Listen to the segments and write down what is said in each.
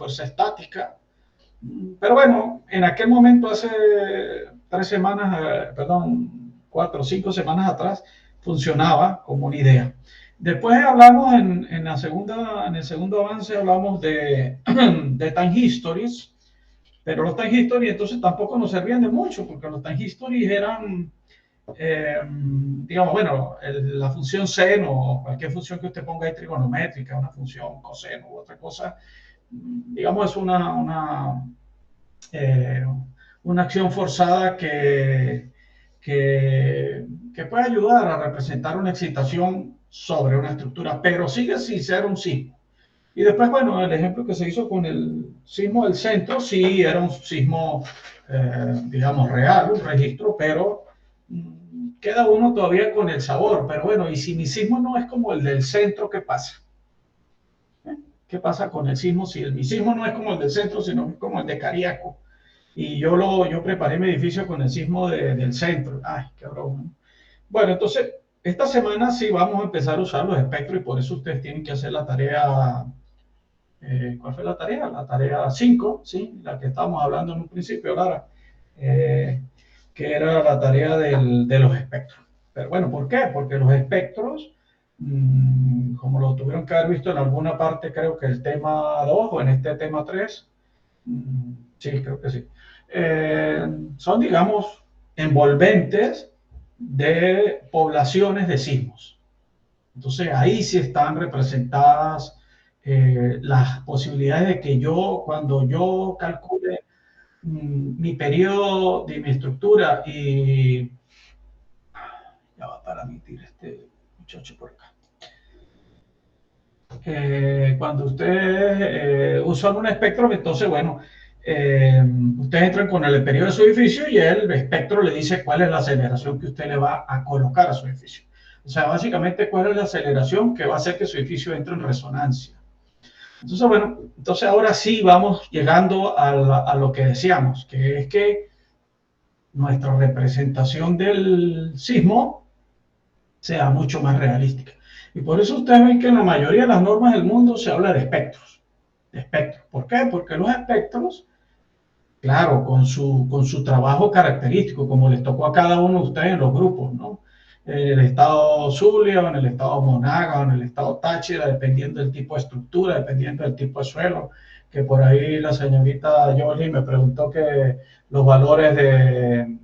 fuerza estática. Pero bueno, en aquel momento, hace 3 semanas, perdón, 4 o 5 semanas atrás, funcionaba como una idea. Después hablamos en el segundo avance, hablamos de time histories, pero los time histories entonces tampoco nos servían de mucho, porque los time histories eran, digamos, bueno, la función seno o cualquier función que usted ponga ahí trigonométrica, una función coseno u otra cosa, digamos, es eh, una acción forzada que puede ayudar a representar una excitación sobre una estructura, pero sigue sin ser un sismo. Y después, bueno, el ejemplo que se hizo con el sismo del centro, sí era un sismo, digamos, real, un registro, pero queda uno todavía con el sabor. Pero bueno, y si mi sismo no es como el del centro, ¿qué pasa? ¿Qué pasa con el sismo si mi sismo no es como el del centro, sino como el de Cariaco? Y yo preparé mi edificio con el sismo del centro. Ay, qué broma. Bueno, entonces, esta semana sí vamos a empezar a usar los espectros y por eso ustedes tienen que hacer la tarea. ¿Cuál fue la tarea? La tarea 5, ¿sí? La que estábamos hablando en un principio, Lara, eh, que era la tarea de los espectros. Pero bueno, ¿por qué? Porque los espectros, como lo tuvieron que haber visto en alguna parte, creo que el tema 2 o en este tema 3, sí, creo que sí, son, digamos, envolventes de poblaciones de sismos. Entonces ahí sí están representadas las posibilidades de que yo, cuando yo calcule mi periodo de mi estructura y ya va para emitir este muchacho por acá. Cuando ustedes usan un espectro, entonces, bueno, ustedes entran con el periodo de su edificio y el espectro le dice cuál es la aceleración que usted le va a colocar a su edificio. O sea, básicamente, cuál es la aceleración que va a hacer que su edificio entre en resonancia. Entonces, bueno, entonces ahora sí vamos llegando a lo que decíamos, que es que nuestra representación del sismo sea mucho más realística. Y por eso ustedes ven que en la mayoría de las normas del mundo se habla de espectros. De espectros. ¿Por qué? Porque los espectros, claro, con su trabajo característico, como les tocó a cada uno de ustedes en los grupos, ¿no? En el estado Zulia, o en el estado Monaga, o en el estado Táchira, dependiendo del tipo de estructura, dependiendo del tipo de suelo, que por ahí la señorita Yoli me preguntó que los valores de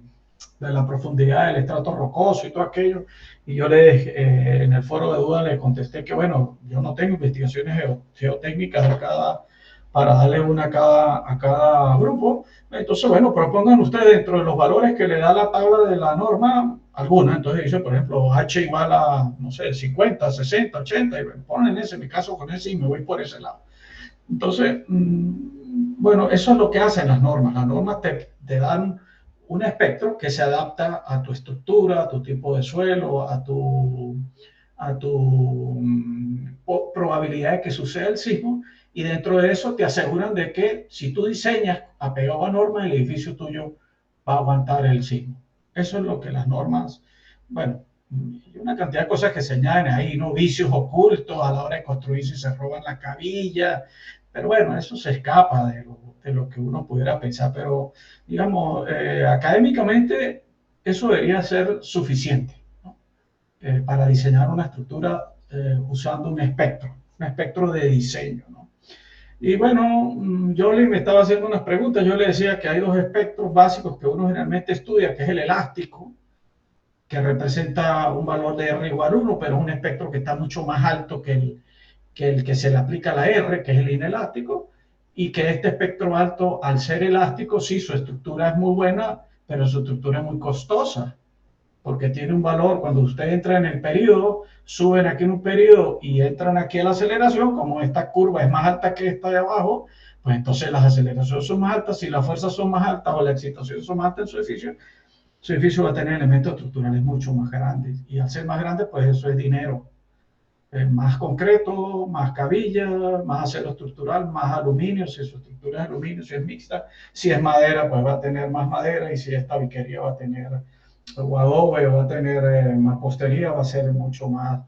la profundidad del estrato rocoso y todo aquello, y yo en el foro de dudas le contesté que, bueno, yo no tengo investigaciones geotécnicas para darle una a cada grupo. Entonces, bueno, propongan ustedes dentro de los valores que le da la tabla de la norma alguna. Entonces dice, por ejemplo, H igual a, no sé, 50, 60, 80, y ponen ese, en mi caso con ese y me voy por ese lado. Entonces, bueno, eso es lo que hacen las normas. Las normas te dan un espectro que se adapta a tu estructura, a tu tipo de suelo, a tu probabilidad de que suceda el sismo, y dentro de eso te aseguran de que si tú diseñas apegado a normas, el edificio tuyo va a aguantar el sismo. Eso es lo que las normas, bueno, y una cantidad de cosas que se añaden ahí, ¿no? Vicios ocultos a la hora de construir si se roban la cabilla, pero bueno, eso se escapa de lo que uno pudiera pensar, pero digamos, académicamente eso debería ser suficiente, ¿no? Para diseñar una estructura usando un espectro de diseño, ¿no? Y bueno, yo me estaba haciendo unas preguntas, yo le decía que hay dos espectros básicos que uno generalmente estudia, que es el elástico, que representa un valor de R igual a 1, pero es un espectro que está mucho más alto que el que se le aplica a la R, que es el inelástico, y que este espectro alto, al ser elástico, sí, su estructura es muy buena, pero su estructura es muy costosa, porque tiene un valor, cuando usted entra en el periodo, suben aquí en un periodo y entran aquí a la aceleración, como esta curva es más alta que esta de abajo, pues entonces las aceleraciones son más altas, si las fuerzas son más altas o la excitación son más altas en su edificio va a tener elementos estructurales mucho más grandes, y al ser más grande, pues eso es dinero. Más concreto, más cabilla, más acero estructural, más aluminio, si su estructura es aluminio, si es mixta, si es madera, pues va a tener más madera, y si es tabiquería va a tener, o adobe, va a tener mampostería, va a ser mucho más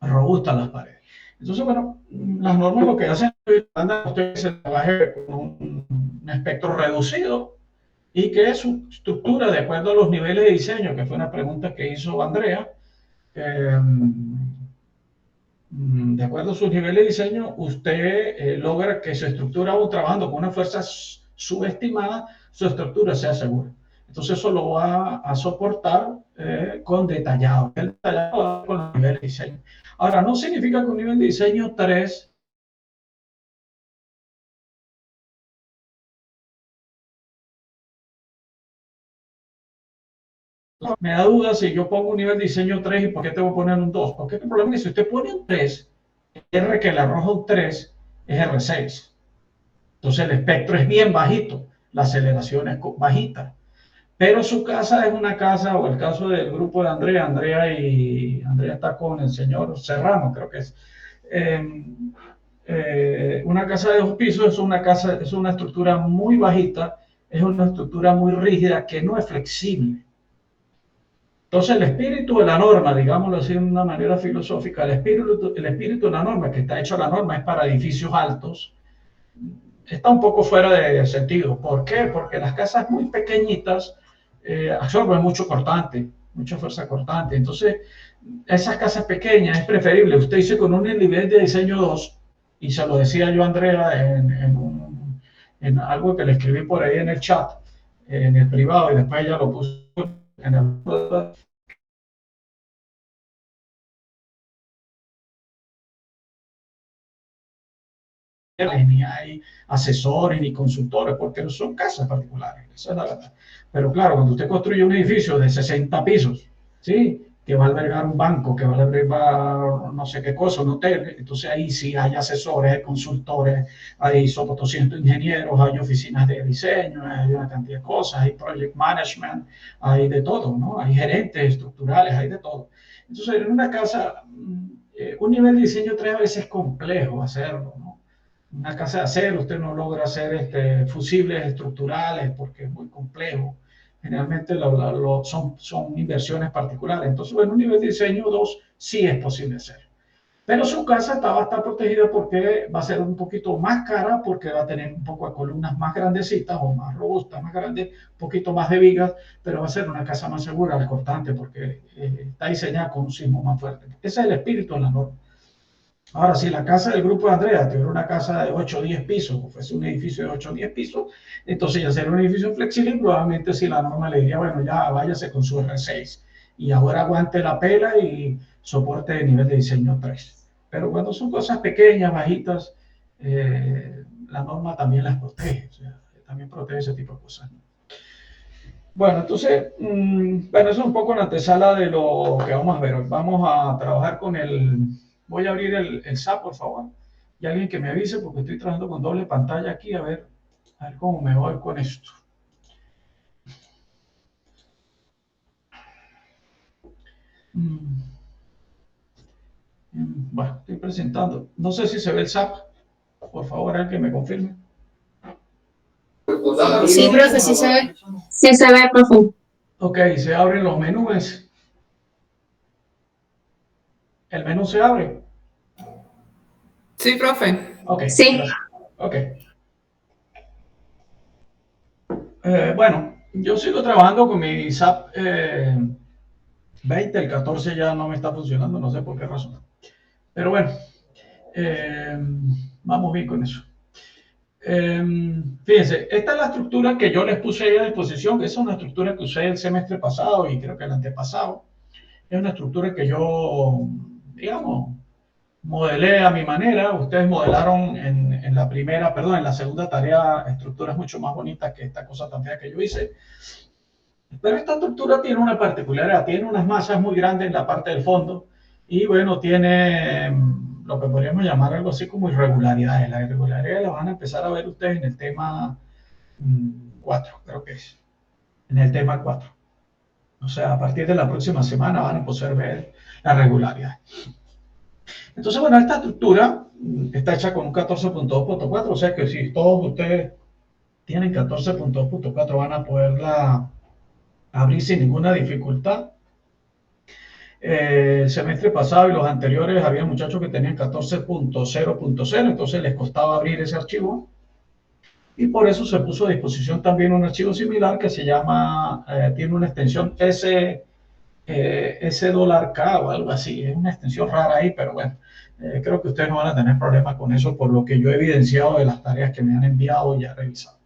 robusta las paredes. Entonces, bueno, las normas lo que hacen a usted se trabaje con un espectro reducido y que su estructura, de acuerdo a los niveles de diseño, que fue una pregunta que hizo Andrea, eh, de acuerdo a sus niveles de diseño, usted logra que su estructura, aún trabajando con una fuerza subestimada, su estructura sea segura. Entonces eso lo va a soportar con detallado, el detallado con los niveles de diseño. Ahora, no significa que un nivel de diseño 3 me da duda si yo pongo un nivel de diseño 3 y por qué tengo que poner un 2. Porque el problema es que si usted pone un 3, R que le arroja un 3 es R6. Entonces el espectro es bien bajito, la aceleración es bajita. Pero su casa es una casa, o el caso del grupo de Andrea está con el señor Serrano, creo que es. Eh, una casa de 2 pisos es una casa, es una estructura muy bajita, es una estructura muy rígida que no es flexible. Entonces, el espíritu de la norma, digámoslo así de una manera filosófica, el espíritu de la norma, que está hecho la norma, es para edificios altos, está un poco fuera de sentido. ¿Por qué? Porque las casas muy pequeñitas absorben mucho cortante, mucha fuerza cortante. Entonces, esas casas pequeñas es preferible. Usted dice con un nivel de diseño 2, y se lo decía yo a Andrea en algo que le escribí por ahí en el chat, en el privado, y después ella lo puso en el ni hay asesores ni consultores, porque no son casas particulares, esa es la verdad. Pero claro, cuando usted construye un edificio de 60 pisos, ¿sí? Que va a albergar un banco, que va a albergar no sé qué cosa, un hotel, entonces ahí sí hay asesores, hay consultores, hay sobre 200 ingenieros, hay oficinas de diseño, hay una cantidad de cosas, hay project management, hay de todo, ¿no? Hay gerentes estructurales, hay de todo. Entonces, en una casa, un nivel de diseño 3 veces es complejo hacerlo, ¿no? Una casa de acero, usted no logra hacer fusibles estructurales porque es muy complejo. Generalmente son inversiones particulares. Entonces, en un nivel de diseño 2 sí es posible hacer. Pero su casa va a estar protegida porque va a ser un poquito más cara, porque va a tener un poco de columnas más grandecitas o más robustas, más grandes, un poquito más de vigas, pero va a ser una casa más segura al cortante porque está diseñada con un sismo más fuerte. Ese es el espíritu de la norma. Ahora, si la casa del grupo de Andrea tuviera una casa de 8 o 10 pisos, o fuese un edificio de 8 o 10 pisos, entonces ya sería un edificio flexible, probablemente si la norma le diría, bueno, ya váyase con su R6 y ahora aguante la pela y soporte de nivel de diseño 3. Pero cuando son cosas pequeñas, bajitas, la norma también las protege, o sea, también protege ese tipo de cosas, ¿no? Bueno, entonces, bueno, eso es un poco la antesala de lo que vamos a ver hoy. Vamos a trabajar con voy a abrir el SAP, por favor, y alguien que me avise porque estoy trabajando con doble pantalla aquí, a ver cómo me voy con esto. Bueno, estoy presentando. No sé si se ve el SAP, por favor, alguien que me confirme. Sí, profe, sí se ve. Sí se ve, profe. Ok, se abren los menús. ¿El menú se abre? Sí, profe. Ok, Sí. gracias. Ok. Bueno, yo sigo trabajando con mi SAP 20, el 14 ya no me está funcionando, no sé por qué razón. Pero bueno, eh, vamos bien con eso. Fíjense, esta es la estructura que yo les puse ahí a disposición, que es una estructura que usé el semestre pasado y creo que el antepasado. Es una estructura que yo, digamos, modelé a mi manera. Ustedes modelaron en la primera, perdón, en la segunda tarea estructuras mucho más bonitas que esta cosa tan fea que yo hice. Pero esta estructura tiene una particularidad, tiene unas masas muy grandes en la parte del fondo y bueno, tiene lo que podríamos llamar algo así como irregularidades. Las irregularidades las van a empezar a ver ustedes en el tema 4, creo que es, en el tema 4. O sea, a partir de la próxima semana van a poder ver las regularidades. Entonces, bueno, esta estructura está hecha con un 14.2.4, o sea que si todos ustedes tienen 14.2.4 van a poderla abrir sin ninguna dificultad. El semestre pasado y los anteriores había muchachos que tenían 14.0.0, entonces les costaba abrir ese archivo. Y por eso se puso a disposición también un archivo similar que se llama, tiene una extensión $K o algo así. Es una extensión rara ahí, pero bueno, creo que ustedes no van a tener problemas con eso por lo que yo he evidenciado de las tareas que me han enviado y ya revisado.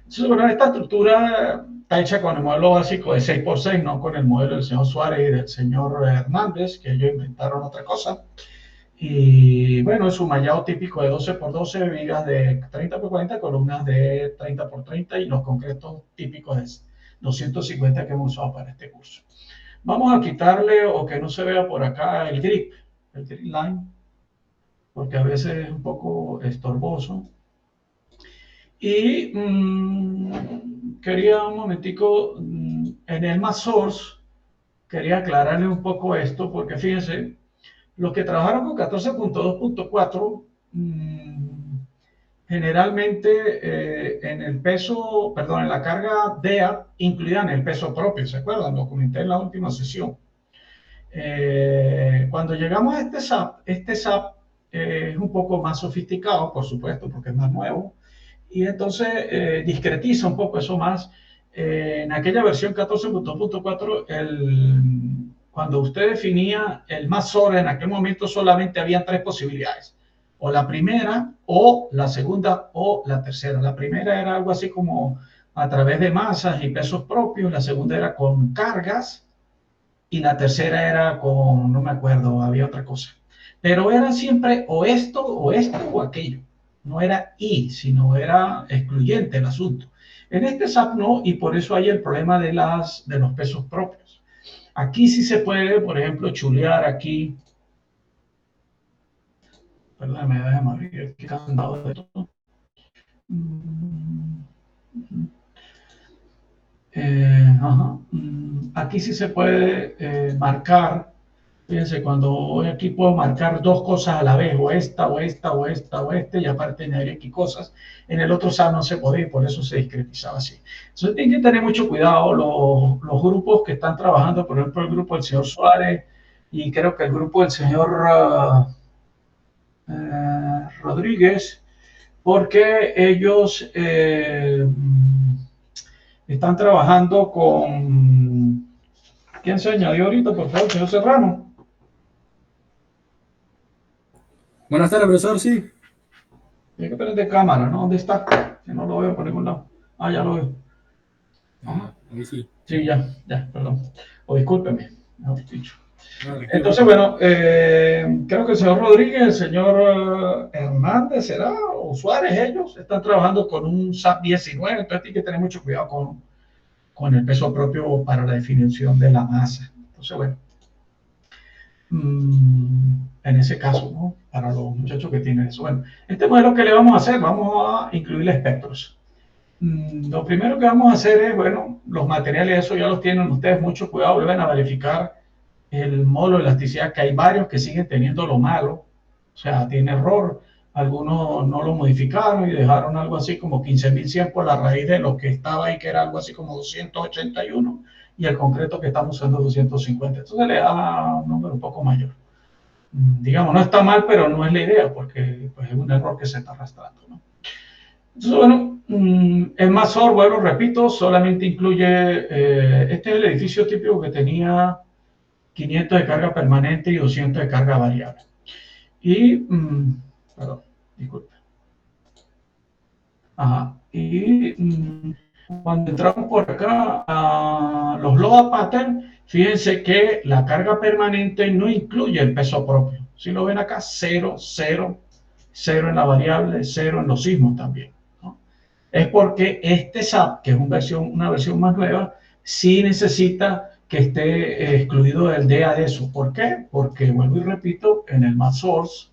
Entonces, bueno, esta estructura está hecha con el modelo básico de 6x6, no con el modelo del señor Suárez y del señor Hernández, que ellos inventaron otra cosa. Y bueno, es un mallado típico de 12x12, vigas de 30x40, columnas de 30x30 y los concretos típicos de 250 que hemos usado para este curso. Vamos a quitarle o que no se vea por acá el grip line, porque a veces es un poco estorboso. Y quería un momentico, en el Math Source, quería aclararle un poco esto, porque fíjense, los que trabajaron con 14.2.4, generalmente en el peso, perdón, en la carga DEA incluían el peso propio, ¿se acuerdan? Lo comenté en la última sesión. Cuando llegamos a este SAP es un poco más sofisticado, por supuesto, porque es más nuevo, y entonces discretiza un poco eso más. En aquella versión 14.2.4, cuando usted definía el MASOR, en aquel momento solamente había tres posibilidades, o la primera, o la segunda, o la tercera. La primera era algo así como a través de masas y pesos propios, la segunda era con cargas, y la tercera era con, no me acuerdo, había otra cosa. Pero era siempre o esto, o aquello. No era y, sino era excluyente el asunto. En este SAP no, y por eso hay el problema de los pesos propios. Aquí sí se puede, por ejemplo, chulear aquí. Perdón, déjame abrir el candado de todo. Aquí sí se puede marcar. Fíjense, cuando aquí puedo marcar dos cosas a la vez, o esta, o esta, o esta, o este, y aparte añadir aquí cosas. En el otro SAP no se podía, por eso se discretizaba así. Entonces tienen que tener mucho cuidado los grupos que están trabajando, por ejemplo, el grupo del señor Suárez, y creo que el grupo del señor Rodríguez, porque ellos están trabajando con... ¿Quién se añadió ahorita, por favor, señor Serrano? Buenas tardes, profesor, sí. Tiene que prender cámara, ¿no? ¿Dónde está? Que no lo veo por ningún lado. Ah, ya lo veo. Ahí sí. Sí, ya, perdón. O discúlpeme, mejor dicho. Entonces, bueno, creo que el señor Rodríguez, el señor Hernández, ¿será? O Suárez, ellos están trabajando con un SAP 19, entonces tiene que tener mucho cuidado con el peso propio para la definición de la masa. Entonces, bueno, en ese caso, ¿no? Para los muchachos que tienen eso. Bueno, este modelo que le vamos a hacer, vamos a incluir espectros. Lo primero que vamos a hacer es, bueno, los materiales, eso ya los tienen ustedes, mucho cuidado, vuelven a verificar el módulo de elasticidad, que hay varios que siguen teniendo lo malo, o sea, tiene error, algunos no lo modificaron y dejaron algo así como 15.100 por la raíz de lo que estaba ahí, que era algo así como 281, y el concreto que estamos usando es 250, entonces le da un número un poco mayor. Digamos, no está mal, pero no es la idea, porque pues, es un error que se está arrastrando, ¿no? Entonces, bueno, el MASOR, bueno, repito, solamente incluye, este es el edificio típico que tenía 500 de carga permanente y 200 de carga variable. Y, perdón, disculpe. Y cuando entramos por acá a los load pattern, fíjense que la carga permanente no incluye el peso propio. Si lo ven acá, 0, 0, 0 en la variable, 0 en los sismos también, ¿no? Es porque este SAP, que es una versión más nueva, sí necesita que esté excluido del DEA de eso. ¿Por qué? Porque, vuelvo y repito, en el Math Source,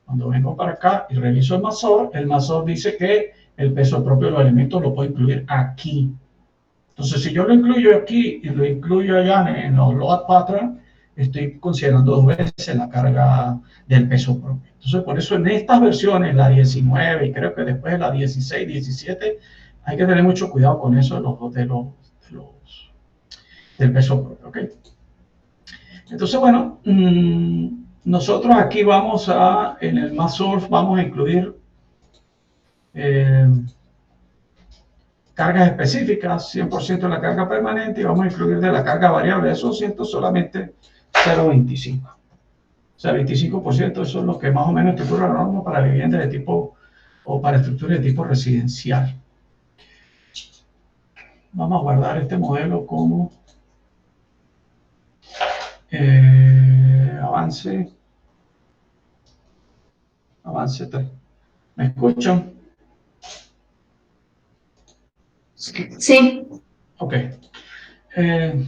cuando vengo para acá y reviso el Math Source dice que el peso propio de los elementos lo puedo incluir aquí. Entonces, si yo lo incluyo aquí y lo incluyo allá en los load pattern, estoy considerando dos veces la carga del peso propio. Entonces, por eso en estas versiones, la 19 y creo que después la 16, 17, hay que tener mucho cuidado con eso del peso propio, ¿ok? Entonces, bueno, nosotros aquí vamos a, en el MassSource, vamos a incluir cargas específicas, 100% de la carga permanente, y vamos a incluir de la carga variable de esos 100 solamente 0,25. O sea, 25%, eso es lo que más o menos estructura la norma para viviendas de tipo o para estructuras de tipo residencial. Vamos a guardar este modelo como avance 3. ¿Me escuchan? Sí. Ok.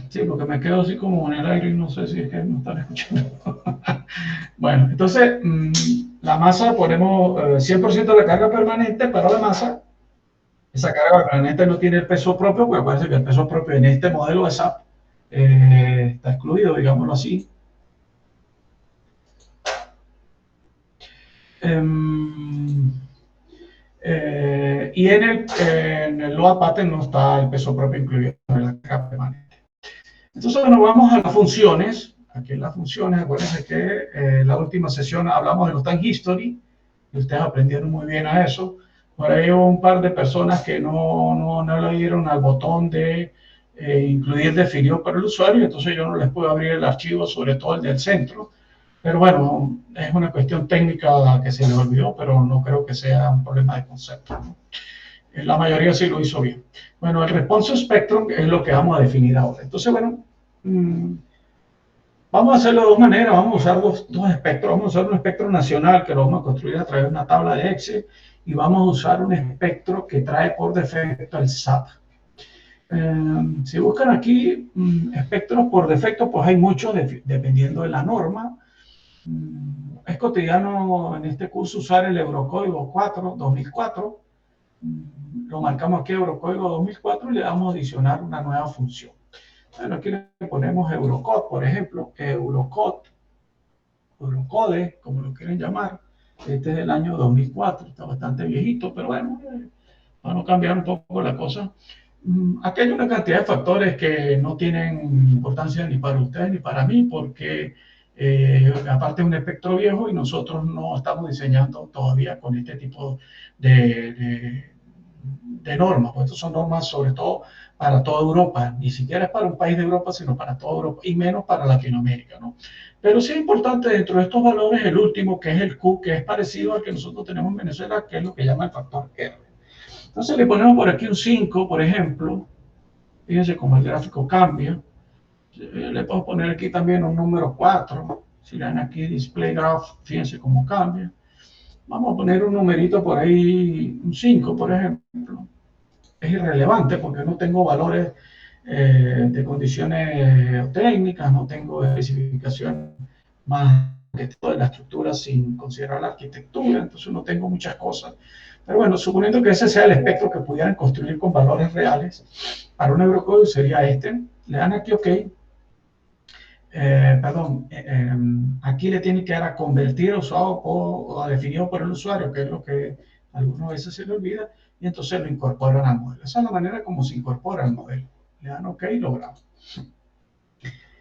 Sí, porque me quedo así como en el aire y no sé si es que me están escuchando. Bueno, entonces, la masa ponemos 100% de la carga permanente, pero la masa, esa carga permanente no tiene el peso propio, porque parece que el peso propio en este modelo de SAP está excluido, digámoslo así. Y en el load pattern no está el peso propio incluido en la carga permanente. Entonces, bueno, vamos a las funciones. Aquí en las funciones, acuérdense que en la última sesión hablamos de los time history, y ustedes aprendieron muy bien a eso. Por ahí hubo un par de personas que no le dieron al botón de incluir definido para el usuario, entonces yo no les puedo abrir el archivo, sobre todo el del centro. Pero bueno, es una cuestión técnica que se les olvidó, pero no creo que sea un problema de concepto, ¿no? La mayoría sí lo hizo bien. Bueno, el response spectrum es lo que vamos a definir ahora. Entonces, bueno, vamos a hacerlo de dos maneras. Vamos a usar dos espectros. Vamos a usar un espectro nacional que lo vamos a construir a través de una tabla de Excel, y vamos a usar un espectro que trae por defecto el SAP. Si buscan aquí espectros por defecto, pues hay muchos dependiendo de la norma. Es cotidiano en este curso usar el Eurocódigo 2004. Lo marcamos aquí Eurocódigo 2004 y le damos a adicionar una nueva función. Bueno, aquí le ponemos Eurocode, por ejemplo, Eurocode, como lo quieren llamar. Este es del año 2004, está bastante viejito, pero bueno, para no cambiar un poco la cosa. Aquí hay una cantidad de factores que no tienen importancia ni para ustedes ni para mí, porque aparte es un espectro viejo y nosotros no estamos diseñando todavía con este tipo de normas, pues estas son normas sobre todo para toda Europa, ni siquiera es para un país de Europa, sino para toda Europa, y menos para Latinoamérica, ¿no? Pero sí es importante dentro de estos valores el último, que es el Q, que es parecido al que nosotros tenemos en Venezuela, que es lo que llama el factor R. Entonces le ponemos por aquí un 5, por ejemplo. Fíjense cómo el gráfico cambia. Le puedo poner aquí también un número 4. Si le dan aquí Display Graph, fíjense cómo cambia. Vamos a poner un numerito por ahí, un 5, por ejemplo. Es irrelevante porque no tengo valores de condiciones técnicas, no tengo especificación más que todo de la estructura sin considerar la arquitectura, entonces no tengo muchas cosas. Pero bueno, suponiendo que ese sea el espectro que pudieran construir con valores reales, para un Eurocódigo sería este. Le dan aquí OK. Aquí le tienen que dar a convertir usado o a definido por el usuario, que es lo que algunas veces se le olvida, y entonces lo incorporan al modelo. Esa es la manera como se incorpora al modelo. Le dan OK y lo graban.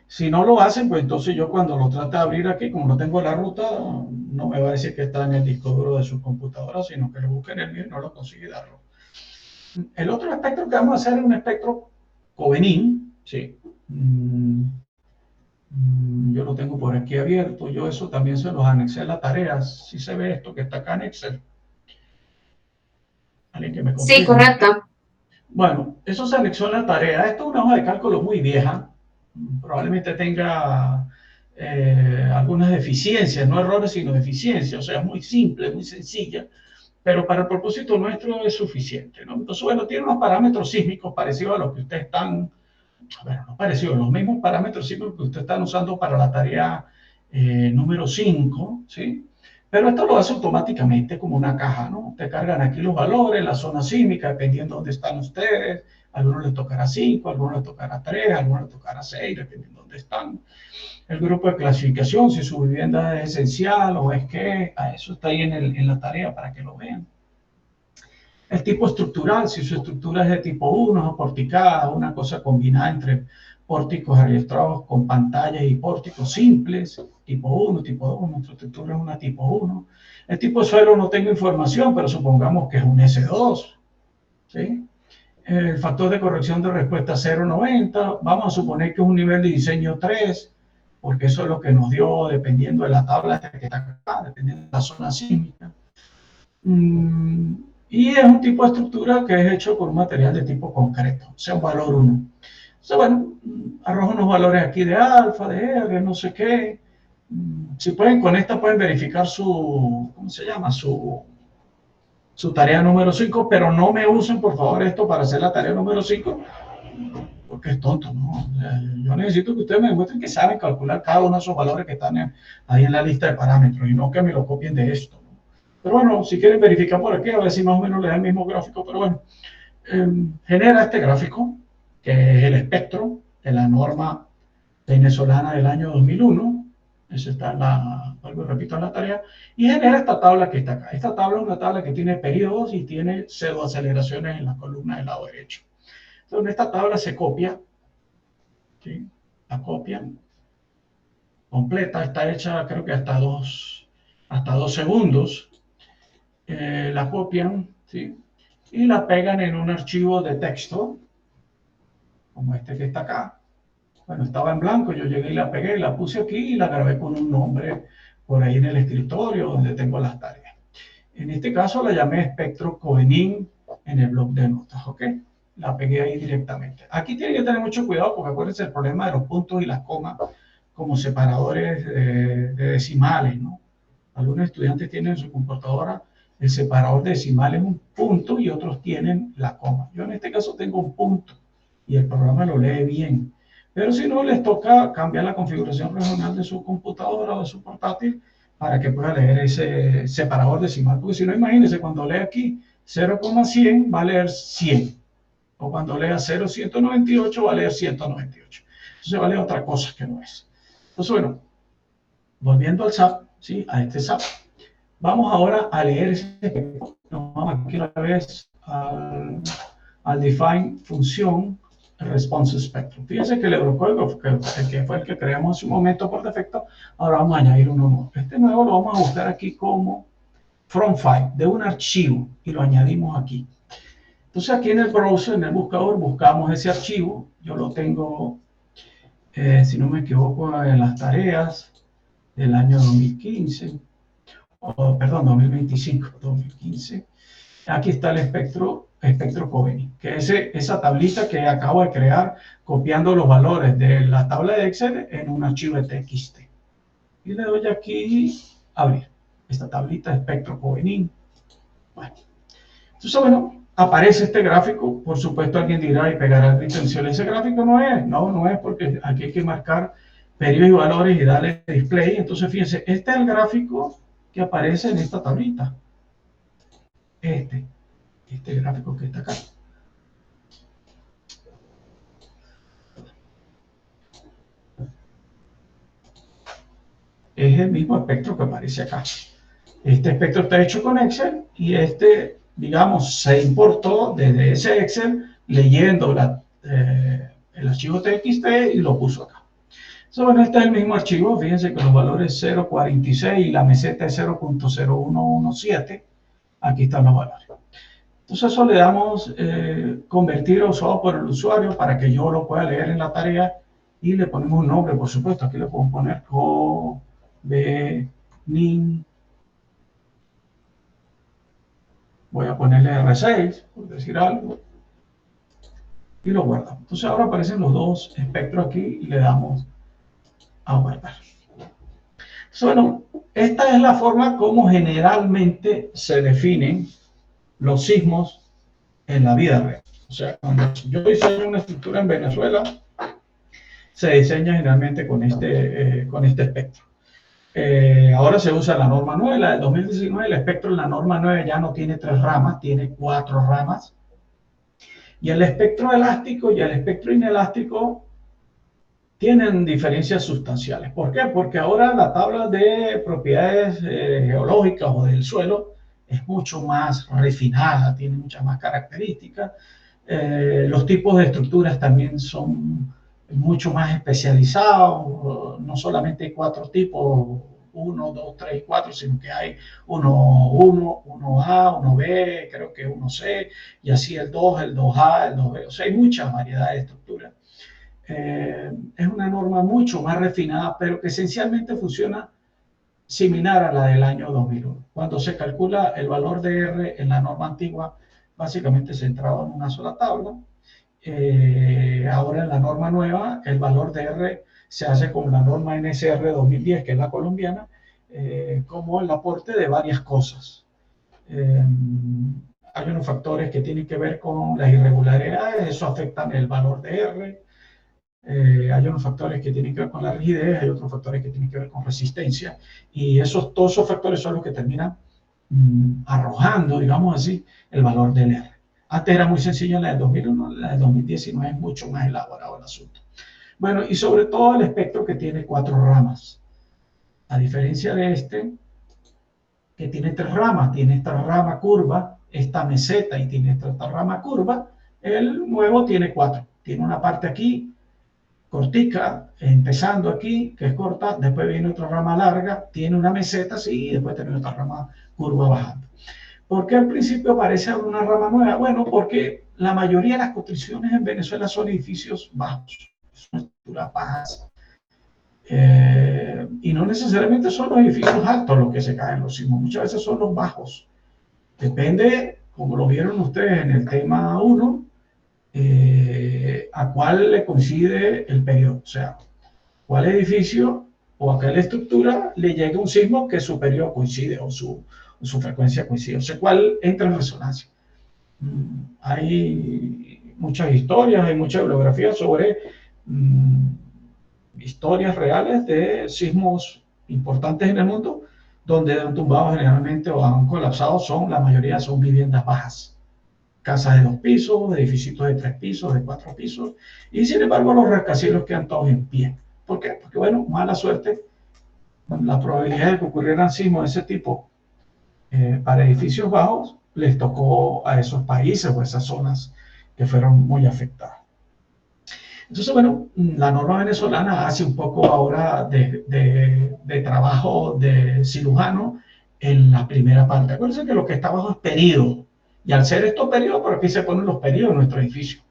Si no lo hacen, pues entonces yo cuando lo trate de abrir aquí, como no tengo la ruta, no me va a decir que está en el disco duro de su computadora, sino que lo busque en el mío y no lo consigue darlo. El otro espectro que vamos a hacer es un espectro Covenin, ¿sí? Yo lo tengo por aquí abierto, yo eso también se los anexé a la tarea. Si se ve esto que está acá en Excel. ¿Alguien que me confirme? Sí, correcto. Bueno, eso se anexó en la tarea. Esto es una hoja de cálculo muy vieja. Probablemente tenga algunas deficiencias, no errores, sino deficiencias. O sea, es muy simple, muy sencilla, pero para el propósito nuestro es suficiente, ¿no? Entonces, bueno, tiene unos parámetros sísmicos parecidos a los que ustedes están, bueno, no parecidos, los mismos parámetros sísmicos que ustedes están usando para la tarea número 5, ¿sí? Pero esto lo hace automáticamente como una caja, ¿no? Te cargan aquí los valores, la zona sísmica, dependiendo de dónde están ustedes. A algunos les tocará 5, a algunos les tocará 3, a algunos les tocará 6, dependiendo de dónde están. El grupo de clasificación, si su vivienda es esencial o es que, a eso está ahí en la tarea para que lo vean. El tipo estructural, si su estructura es de tipo 1, o porticada, una cosa combinada entre pórticos ariestrados con pantallas y pórticos simples, tipo 1, tipo 2, nuestra estructura es una tipo 1. El tipo de suelo no tengo información, pero supongamos que es un S2, ¿sí? El factor de corrección de respuesta 0,90, vamos a suponer que es un nivel de diseño 3, porque eso es lo que nos dio dependiendo de la tabla que está acá, dependiendo de la zona sísmica. Y es un tipo de estructura que es hecho con un material de tipo concreto, o sea, un valor 1. Entonces, bueno, arrojo unos valores aquí de alfa, de R, no sé qué. Si pueden, con esta pueden verificar su, ¿cómo se llama? Su tarea número 5, pero no me usen, por favor, esto para hacer la tarea número 5, porque es tonto, ¿no? Yo necesito que ustedes me demuestren que saben calcular cada uno de esos valores que están ahí en la lista de parámetros y no que me lo copien de esto, ¿no? Pero bueno, si quieren verificar por aquí, a ver si más o menos les da el mismo gráfico, pero bueno, genera este gráfico, que es el espectro de la norma venezolana del año 2001, eso está en la, vuelvo y repito, en la tarea, y genera esta tabla que está acá. Esta tabla es una tabla que tiene periodos y tiene pseudoaceleraciones en la columna del lado derecho. Entonces, esta tabla se copia, ¿sí? La copian completa, está hecha creo que hasta dos segundos. La copian, ¿sí? Y la pegan en un archivo de texto, como este que está acá. Bueno, estaba en blanco, yo llegué y la pegué, la puse aquí y la grabé con un nombre por ahí en el escritorio donde tengo las tareas. En este caso la llamé espectro Cohenin en el bloc de notas, ¿ok? La pegué ahí directamente. Aquí tienen que tener mucho cuidado porque acuérdense el problema de los puntos y las comas como separadores de decimales, ¿no? Algunos estudiantes tienen en su computadora el separador de decimales un punto y otros tienen la coma. Yo en este caso tengo un punto y el programa lo lee bien. Pero si no, les toca cambiar la configuración regional de su computadora o de su portátil para que pueda leer ese separador decimal. Porque si no, imagínense, cuando lee aquí 0,100 va a leer 100. O cuando lea 0,198 va a leer 198. Entonces va a leer otra cosa que no es. Entonces, bueno, volviendo al SAP, ¿sí? A este SAP. Vamos ahora a leer ese. Nos vamos aquí otra vez al define función response spectrum. Fíjense que el Eurocódigo, que fue el que creamos en su momento por defecto, ahora vamos a añadir uno nuevo. Este nuevo lo vamos a buscar aquí como from file, de un archivo, y lo añadimos aquí. Entonces aquí en el browser, en el buscador, buscamos ese archivo. Yo lo tengo, si no me equivoco, en las tareas del año 2015, perdón, 2015. Aquí está el espectro Cohenin, que es esa tablita que acabo de crear copiando los valores de la tabla de Excel en un archivo de TXT. Y le doy aquí abrir esta tablita de espectro Cohenin. Bueno, entonces, bueno, aparece este gráfico. Por supuesto, alguien dirá y pegará el grito en cielo. Ese gráfico no es, porque aquí hay que marcar periodos y valores y darle display. Entonces, fíjense, este es el gráfico que aparece en esta tablita. Este gráfico que está acá. Es el mismo espectro que aparece acá. Este espectro está hecho con Excel y digamos, se importó desde ese Excel leyendo el archivo TXT y lo puso acá. Entonces, bueno, este es el mismo archivo. Fíjense que los valores 0.46 y la meseta es 0.0117. Aquí están los valores. Entonces eso le damos convertir a usado por el usuario para que yo lo pueda leer en la tarea y le ponemos un nombre, por supuesto. Aquí le podemos poner Cohenin. Voy a ponerle R6, por decir algo. Y lo guardamos. Entonces ahora aparecen los dos espectros aquí y le damos a guardar. Entonces, bueno, esta es la forma como generalmente se definen los sismos en la vida real. O sea, cuando yo diseño una estructura en Venezuela, se diseña generalmente con este espectro. Ahora se usa la norma 9, la del 2019, el espectro en la norma 9 ya no tiene 3 ramas, tiene 4 ramas. Y el espectro elástico y el espectro inelástico tienen diferencias sustanciales. ¿Por qué? Porque ahora la tabla de propiedades geológicas o del suelo es mucho más refinada, tiene muchas más características. Los tipos de estructuras también son mucho más especializado. No solamente hay 4 tipos, 1, 2, 3, 4, sino que hay 1A, 1B, creo que 1C, y así el 2, el 2A, el 2B. O sea, hay muchas variedades de estructuras. Es una norma mucho más refinada, pero que esencialmente funciona similar a la del año 2001. Cuando se calcula el valor de R en la norma antigua, básicamente se entraba en una sola tabla. Ahora en la norma nueva, el valor de R se hace con la norma NSR 2010, que es la colombiana, como el aporte de varias cosas. Hay unos factores que tienen que ver con las irregularidades, eso afecta el valor de R. Hay unos factores que tienen que ver con la rigidez, hay otros factores que tienen que ver con resistencia, y todos esos factores son los que terminan arrojando, digamos así, el valor del R. Antes era muy sencillo la del 2001, la del 2019 es mucho más elaborado el asunto. Bueno, y sobre todo el espectro que tiene 4 ramas. A diferencia de este, que tiene 3 ramas, tiene esta rama curva, esta meseta y tiene esta rama curva, el nuevo tiene 4. Tiene una parte aquí, cortica, empezando aquí, que es corta, después viene otra rama larga, tiene una meseta así, y después tiene otra rama curva bajando. ¿Por qué al principio parece una rama nueva? Bueno, porque la mayoría de las construcciones en Venezuela son edificios bajos, son estructuras bajas. Y no necesariamente son los edificios altos los que se caen los sismos, muchas veces son los bajos. Depende, como lo vieron ustedes en el tema 1, a cuál le coincide el periodo. O sea, cuál edificio o a qué estructura le llega un sismo que su periodo coincide o su frecuencia coincide. O sea, cuál entra en resonancia. Hay muchas historias, hay mucha bibliografía sobre historias reales de sismos importantes en el mundo, donde han tumbado generalmente o han colapsado, la mayoría son viviendas bajas. Casas de 2 pisos, edificios de 3 pisos, de 4 pisos, y sin embargo los rascacielos quedan todos en pie. ¿Por qué? Porque, bueno, mala suerte, la probabilidad de que ocurrieran sismos de ese tipo para edificios bajos les tocó a esos países o esas zonas que fueron muy afectadas. Entonces, bueno, la norma venezolana hace un poco ahora de trabajo de cirujano en la primera parte. Acuérdense que lo que está abajo es periodo. Y al ser estos periodos, por aquí se ponen los periodos de nuestro edificio.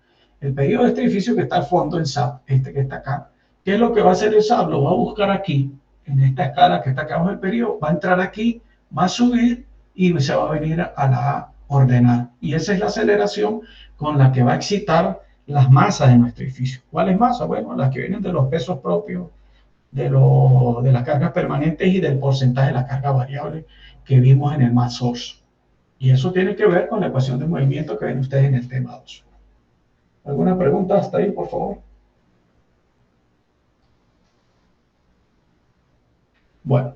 El periodo de este edificio que está al fondo en SAP, este que está acá, ¿qué es lo que va a hacer el SAP? Lo va a buscar aquí, en esta escala que está acá abajo del periodo, va a entrar aquí, va a subir y se va a venir a la ordenada. Y esa es la aceleración con la que va a excitar las masas de nuestro edificio. ¿Cuáles masas? Bueno, las que vienen de los pesos propios, de las cargas permanentes y del porcentaje de la carga variable que vimos en el mass source. Y eso tiene que ver con la ecuación de movimiento que ven ustedes en el tema 2. ¿Alguna pregunta hasta ahí, por favor? Bueno.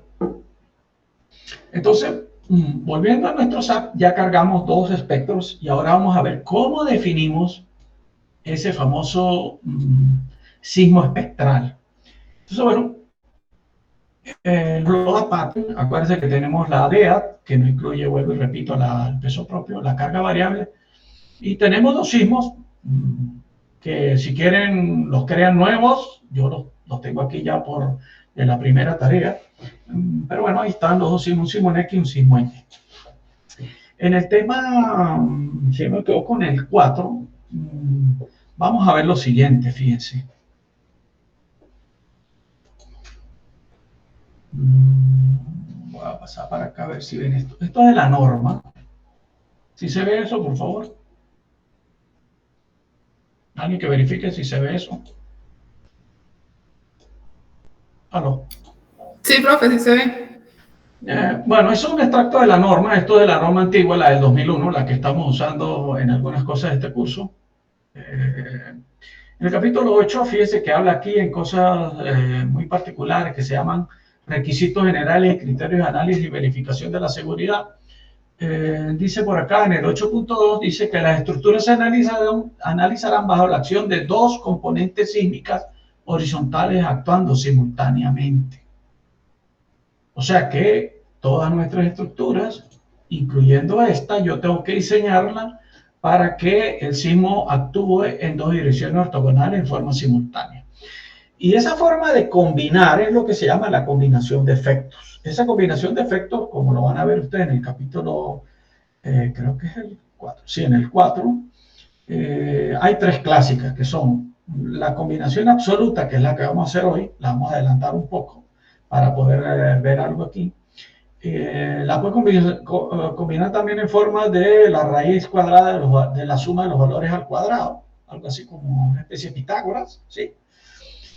Entonces, volviendo a nuestro SAP, ya cargamos 2 espectros y ahora vamos a ver cómo definimos ese famoso sismo espectral. Entonces, bueno, el load pattern, acuérdense que tenemos la DEAT, que no incluye, vuelvo y repito, el peso propio, la carga variable, y tenemos 2 sismos que si quieren los crean nuevos, yo los tengo aquí ya de la primera tarea, pero bueno, ahí están los 2 sismos, un sismo en X y un sismo en Y. En el tema, si me quedo con el 4, vamos a ver lo siguiente, fíjense. Voy a pasar para acá a ver si ven esto. Esto es de la norma. ¿Sí se ve eso, por favor? Alguien que verifique si se ve eso. ¿Aló? Sí, profe, sí se ve. Bueno, eso es un extracto de la norma. Esto es de la norma antigua, la del 2001, la que estamos usando en algunas cosas de este curso. En el capítulo 8, fíjese que habla aquí en cosas muy particulares que se llaman requisitos generales y criterios de análisis y verificación de la seguridad. Dice por acá en el 8.2, dice que las estructuras se analizarán bajo la acción de 2 componentes sísmicas horizontales actuando simultáneamente. O sea que todas nuestras estructuras, incluyendo esta, yo tengo que diseñarla para que el sismo actúe en 2 direcciones ortogonales en forma simultánea. Y esa forma de combinar es lo que se llama la combinación de efectos. Esa combinación de efectos, como lo van a ver ustedes en el capítulo, creo que es el 4, sí, en el 4, hay tres clásicas que son la combinación absoluta, que es la que vamos a hacer hoy, la vamos a adelantar un poco para poder ver algo aquí. La puedes combinar también en forma de la raíz cuadrada de la suma de los valores al cuadrado, algo así como una especie de Pitágoras, ¿sí?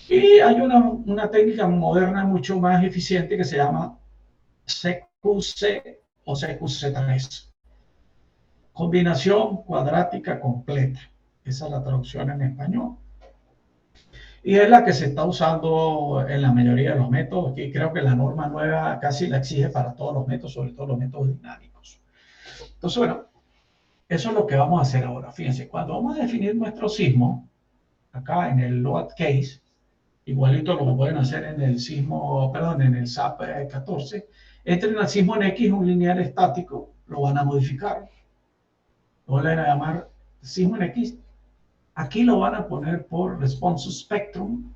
Y hay una técnica moderna mucho más eficiente que se llama CQC o CQC3. Combinación cuadrática completa. Esa es la traducción en español. Y es la que se está usando en la mayoría de los métodos. Aquí creo que la norma nueva casi la exige para todos los métodos, sobre todo los métodos dinámicos. Entonces, bueno, eso es lo que vamos a hacer ahora. Fíjense, cuando vamos a definir nuestro sismo, acá en el load case, igualito lo pueden hacer en el sismo, perdón, en el SAP 14, entren al sismo en X, un lineal estático, lo van a modificar. Lo van a llamar sismo en X. Aquí lo van a poner por response spectrum.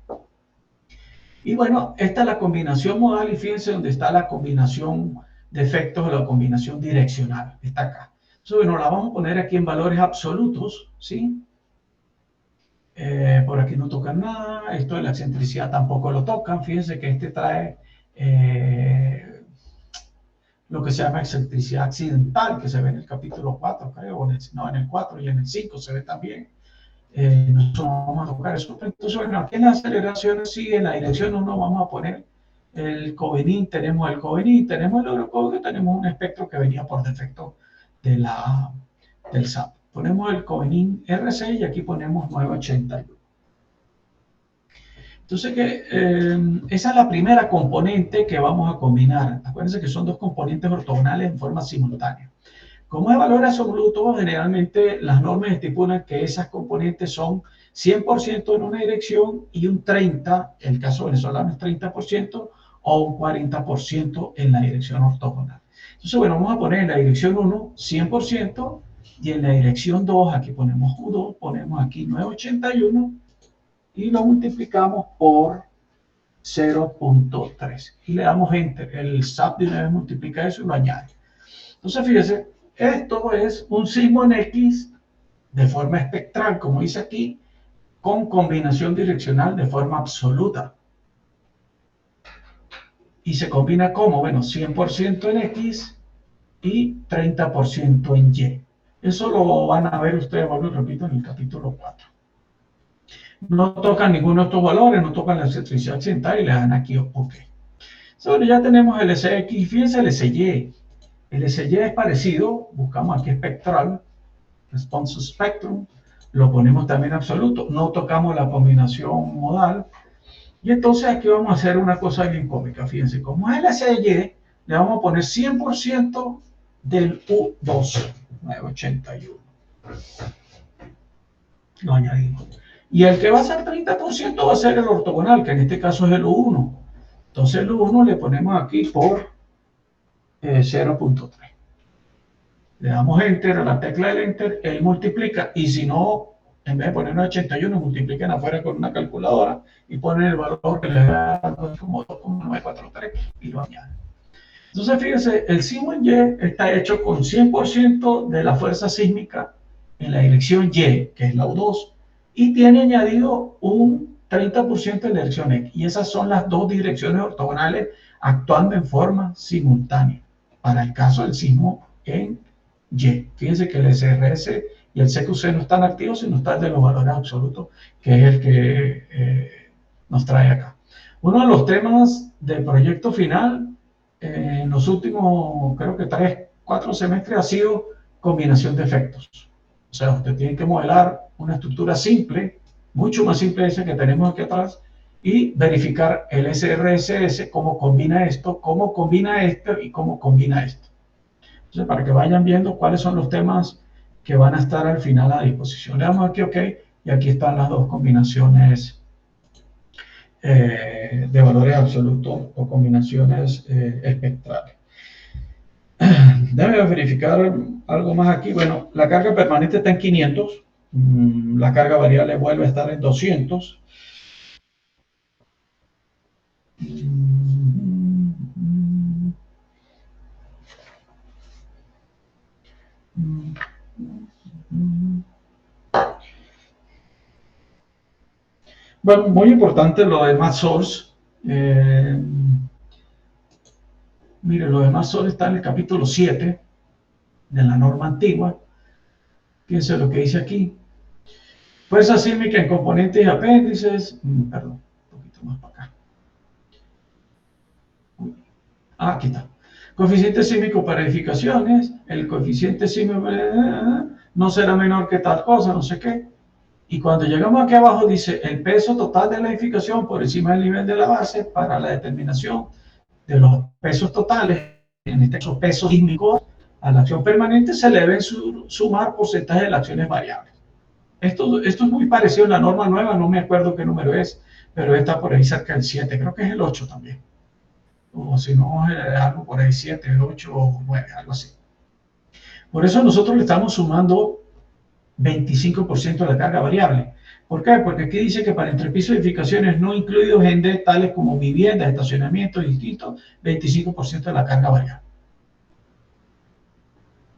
Y bueno, esta es la combinación modal y fíjense dónde está la combinación de efectos o la combinación direccional. Está acá. Entonces, bueno, la vamos a poner aquí en valores absolutos, ¿sí? Por aquí no tocan nada. Esto de la excentricidad tampoco lo tocan. Fíjense que este trae lo que se llama excentricidad accidental, que se ve en el capítulo 4, creo, no, en el 4 y en el 5 se ve también. Nosotros vamos a tocar eso. Entonces, bueno, aquí en la aceleración, sí, en la dirección 1 vamos a poner el Covenin, tenemos el Covenin, tenemos el Eurocode, tenemos un espectro que venía por defecto del SAP. Ponemos el Covenin RC y aquí ponemos 981. Entonces, esa es la primera componente que vamos a combinar. Acuérdense que son dos componentes ortogonales en forma simultánea. Como es valor absoluto, generalmente las normas estipulan que esas componentes son 100% en una dirección y un 30%, en el caso venezolano es 30%, o un 40% en la dirección ortogonal. Entonces, bueno, vamos a poner en la dirección 1 100% y en la dirección 2, aquí ponemos U2, ponemos aquí 981 y lo multiplicamos por 0.3 y le damos Enter. El SAP de una vez multiplica eso y lo añade. Entonces, fíjense, esto es un sismo en X de forma espectral, como dice aquí, con combinación direccional de forma absoluta. Y se combina como, bueno, 100% en X y 30% en Y. Eso lo van a ver ustedes, vuelvo y repito, en el capítulo 4. No tocan ninguno de estos valores, no tocan la excentricidad accidental y le dan aquí OK. Entonces, ya tenemos el SX, fíjense el SY. El SY es parecido, buscamos aquí espectral, response spectrum, lo ponemos también absoluto, no tocamos la combinación modal. Y entonces aquí vamos a hacer una cosa bien cómica, fíjense, como es el SY, le vamos a poner 100% del U2, 981. Lo añadimos. Y el que va a ser 30% va a ser el ortogonal, que en este caso es el U1. Entonces el U1 le ponemos aquí por 0.3. Le damos Enter a la tecla del Enter, él multiplica, y si no, en vez de poner 81, multipliquen afuera con una calculadora y ponen el valor que les da como 2.943 y lo añaden. Entonces, fíjense, el sismo en Y está hecho con 100% de la fuerza sísmica en la dirección Y, que es la U2, y tiene añadido un 30% en la dirección X. Y esas son las dos direcciones ortogonales actuando en forma simultánea para el caso del sismo en Y. Fíjense que el SRS y el CQC no están activos, sino están de los valores absolutos, que es el que nos trae acá. Uno de los temas del proyecto final en los últimos, creo que 3-4 semestres ha sido combinación de efectos. O sea, usted tiene que modelar una estructura simple, mucho más simple de esa que tenemos aquí atrás, y verificar el SRSS, cómo combina esto y cómo combina esto. Entonces, para que vayan viendo cuáles son los temas que van a estar al final a disposición. Le damos aquí OK y aquí están las dos combinaciones de valores absolutos o combinaciones espectrales. Déjame verificar algo más aquí. Bueno, la carga permanente está en 500. La carga variable vuelve a estar en 200. Bueno, muy importante lo de Math Source. Mire, lo de Math Source está en el capítulo 7 de la norma antigua. Fíjense lo que dice aquí. Fuerza sísmica en componentes y apéndices. Perdón, un poquito más para acá. Aquí está. Coeficiente sísmico para edificaciones. El coeficiente sísmico no será menor que tal cosa, no sé qué. Y cuando llegamos aquí abajo dice el peso total de la edificación por encima del nivel de la base para la determinación de los pesos totales, en este caso pesos sísmicos, a la acción permanente se le deben sumar porcentaje de las acciones variables. Esto es muy parecido a la norma nueva, no me acuerdo qué número es, pero está por ahí cerca del 7, creo que es el 8 también. O si no, algo por ahí 7, 8 o 9, algo así. Por eso nosotros le estamos sumando 25% de la carga variable. ¿Por qué? Porque aquí dice que para entrepiso de edificaciones no incluidos en D, tales como viviendas, estacionamientos distintos, 25% de la carga variable.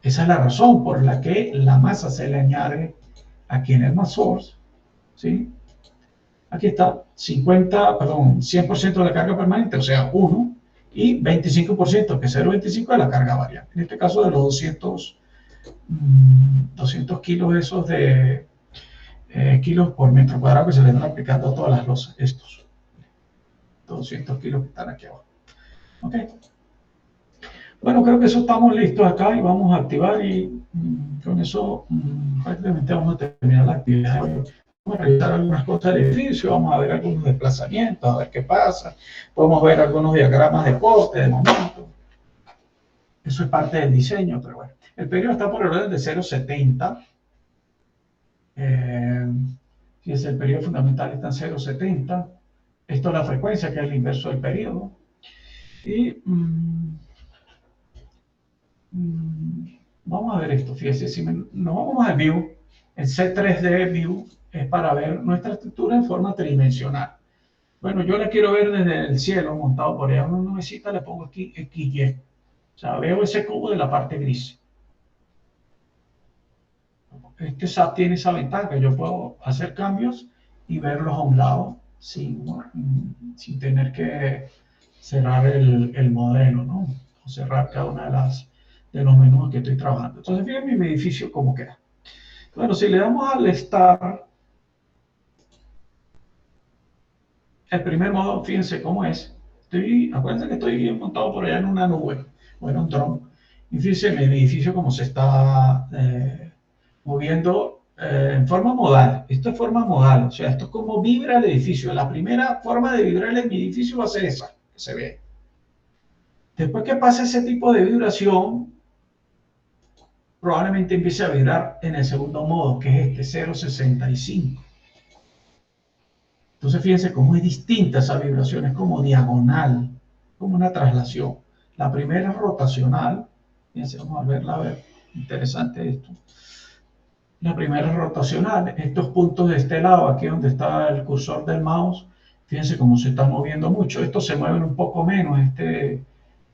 Esa es la razón por la que la masa se le añade aquí en el Math Source, ¿sí? Aquí está 100% de la carga permanente, o sea, 1, y 25%, que es 0,25 de la carga variable. En este caso de los 200 kilos esos de kilos por metro cuadrado que se le van aplicando a todas las losas, estos 200 kilos que están aquí abajo. ¿Ok? Bueno, creo que eso estamos listos acá y vamos a activar y con eso prácticamente vamos a terminar la actividad. Vamos a revisar algunas cosas del edificio, vamos a ver algunos desplazamientos, a ver qué pasa. Podemos ver algunos diagramas de corte, de momento. Eso es parte del diseño, pero bueno. El periodo está por el orden de 0,70. Fíjense, el periodo fundamental está en 0,70. Esto es la frecuencia, que es el inverso del periodo. Y vamos a ver esto. Fíjense, si nos vamos al View, el C3D View es para ver nuestra estructura en forma tridimensional. Bueno, yo la quiero ver desde el cielo, montado por allá en una nubecita, le pongo aquí XY. O sea, veo ese cubo de la parte gris. Este SAP tiene esa ventaja, que yo puedo hacer cambios y verlos a un lado sin sin tener que cerrar el modelo, ¿no? O cerrar cada una de los menús que estoy trabajando. Entonces, fíjense mi edificio cómo queda. Bueno, si le damos al Start, el primer modo, fíjense cómo es. Acuérdense que estoy montado por allá en una nube o en un dron. Y fíjense mi edificio cómo se está moviendo en forma modal. Esto es forma modal, o sea, esto es como vibra el edificio. La primera forma de vibrar en mi edificio va a ser esa, que se ve. Después que pase ese tipo de vibración, probablemente empiece a vibrar en el segundo modo, que es este 0,65. Entonces fíjense cómo es distinta esa vibración, es como diagonal, como una traslación. La primera es rotacional, fíjense, vamos a verla, a ver, interesante esto. La primera es rotacional, estos puntos de este lado, aquí donde está el cursor del mouse, fíjense cómo se está moviendo mucho. Estos se mueven un poco menos, este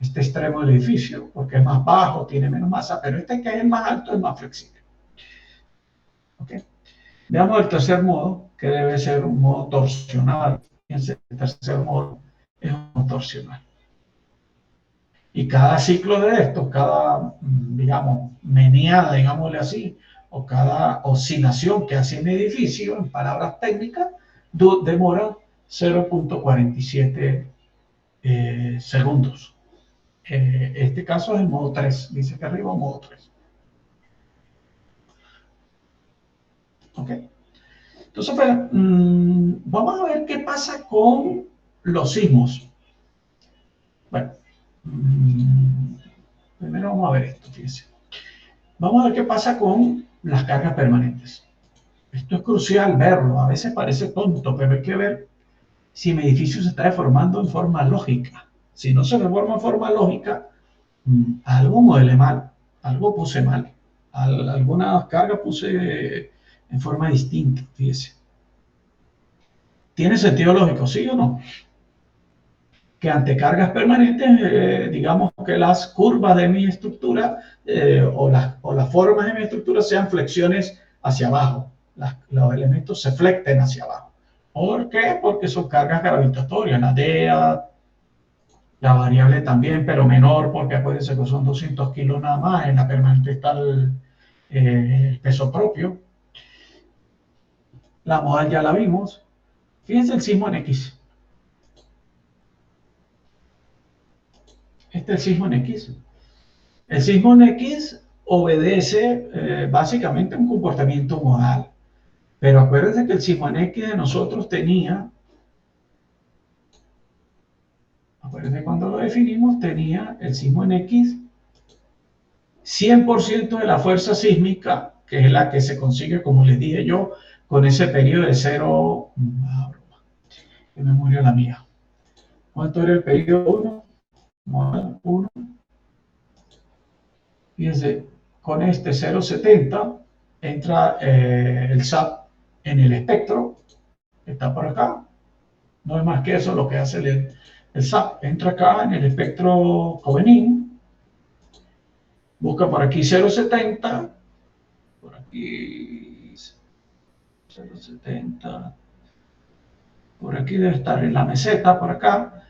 extremo del edificio, porque es más bajo, tiene menos masa, pero este que es el más alto es más flexible. ¿Ok? Veamos el tercer modo, que debe ser un modo torsional. Fíjense, el tercer modo es un modo torsional. Y cada ciclo de estos, cada, digamos, meneada, digámosle así, o cada oscilación que hace mi edificio, en palabras técnicas, demora 0,47 segundos. Este caso es el modo 3, dice que arriba modo 3. ¿Ok? Entonces, bueno, vamos a ver qué pasa con los sismos. Bueno, primero vamos a ver esto, fíjense. Vamos a ver qué pasa con las cargas permanentes. Esto es crucial verlo, a veces parece tonto, pero hay que ver si mi edificio se está deformando en forma lógica. Si no se deforma en forma lógica, algo modelé mal, algo puse mal, algunas cargas puse en forma distinta, fíjese. ¿Tiene sentido lógico, sí o no? que ante cargas permanentes, digamos que las curvas de mi estructura o las formas de mi estructura sean flexiones hacia abajo, los elementos se flecten hacia abajo. ¿Por qué? Porque son cargas gravitatorias, la DEA, la variable también, pero menor, porque acuérdense que son 200 kilos nada más, en la permanente está el peso propio. La modal ya la vimos. Fíjense el sismo en X. Este es el sismo en X. El sismo en X obedece básicamente un comportamiento modal. Pero acuérdense que el sismo en X de nosotros tenía, acuérdense cuando lo definimos, tenía el sismo en X 100% de la fuerza sísmica, que es la que se consigue, como les dije yo, con ese periodo de cero. Qué memoria la mía. ¿Cuánto era el periodo 1? 1. Fíjense, con este 0,70 entra el SAP en el espectro, que está por acá. No es más que eso lo que hace el SAP. Entra acá en el espectro Covenin, busca por aquí 0,70, por aquí 0,70, por aquí debe estar en la meseta, por acá.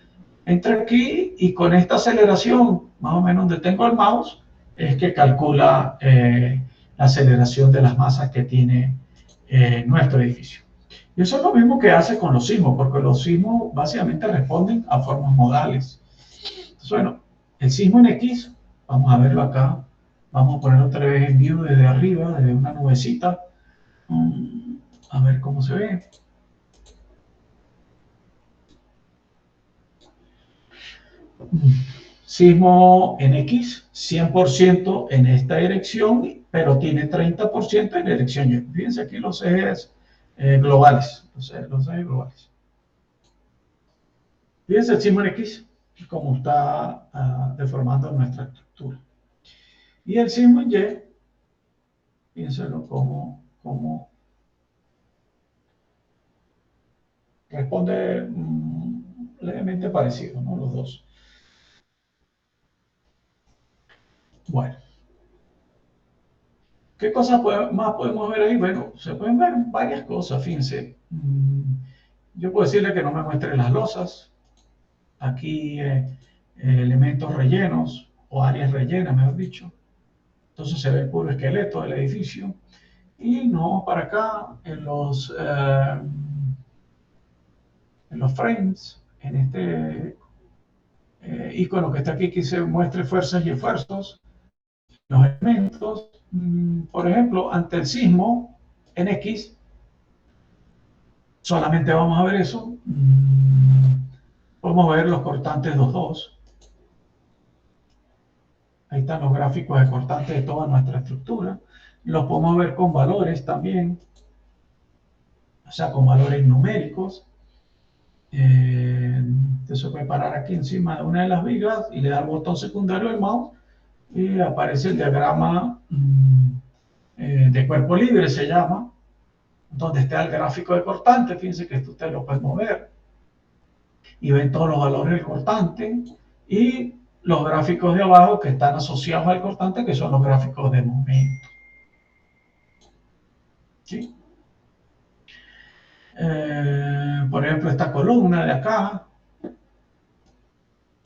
Entra aquí y con esta aceleración, más o menos donde tengo el mouse, es que calcula la aceleración de las masas que tiene nuestro edificio. Y eso es lo mismo que hace con los sismos, porque los sismos básicamente responden a formas modales. Entonces, bueno, el sismo en X, vamos a verlo acá, vamos a ponerlo otra vez en view desde arriba, desde una nubecita, a ver cómo se ve. Sismo en X, 100% en esta dirección, pero tiene 30% en dirección Y. Fíjense aquí los ejes globales, los ejes globales. Fíjense el sismo en X, cómo está deformando nuestra estructura. Y el sismo en Y, fíjenselo cómo responde levemente parecido, ¿no? Los dos. Bueno. ¿Qué cosas más podemos ver ahí? Bueno, se pueden ver varias cosas, fíjense. Yo puedo decirle que no me muestre las losas. Aquí elementos rellenos o áreas rellenas, mejor dicho. Entonces se ve el puro esqueleto del edificio. Y no para acá, en los frames, en este icono que está aquí, que se muestre fuerzas y esfuerzos. Los elementos, por ejemplo, ante el sismo en X, solamente vamos a ver eso. Podemos ver los cortantes 2,2. Ahí están los gráficos de cortantes de toda nuestra estructura. Los podemos ver con valores también, o sea, con valores numéricos. Usted se puede parar aquí encima de una de las vigas y le da el botón secundario del mouse y aparece el diagrama de cuerpo libre, se llama, donde está el gráfico de cortante. Fíjense que esto usted lo puede mover y ven todos los valores del cortante y los gráficos de abajo que están asociados al cortante, que son los gráficos de momento. ¿Sí? Por ejemplo, esta columna de acá,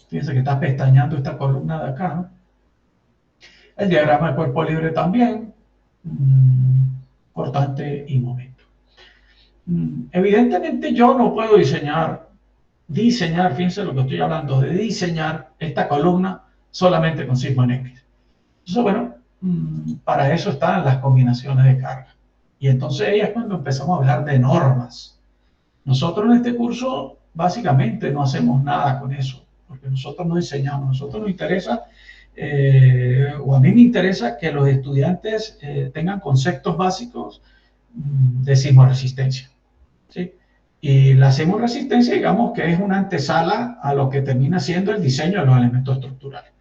fíjense que está pestañeando esta columna de acá. El diagrama de cuerpo libre también, cortante y momento. Evidentemente yo no puedo diseñar, fíjense lo que estoy hablando, de diseñar esta columna solamente con sismo en X. Entonces, bueno, para eso están las combinaciones de carga. Y entonces ahí es cuando empezamos a hablar de normas. Nosotros en este curso básicamente no hacemos nada con eso, porque nosotros no diseñamos, nosotros nos interesa, o a mí me interesa que los estudiantes tengan conceptos básicos de sismoresistencia. ¿Sí? Y la sismoresistencia, digamos que es una antesala a lo que termina siendo el diseño de los elementos estructurales.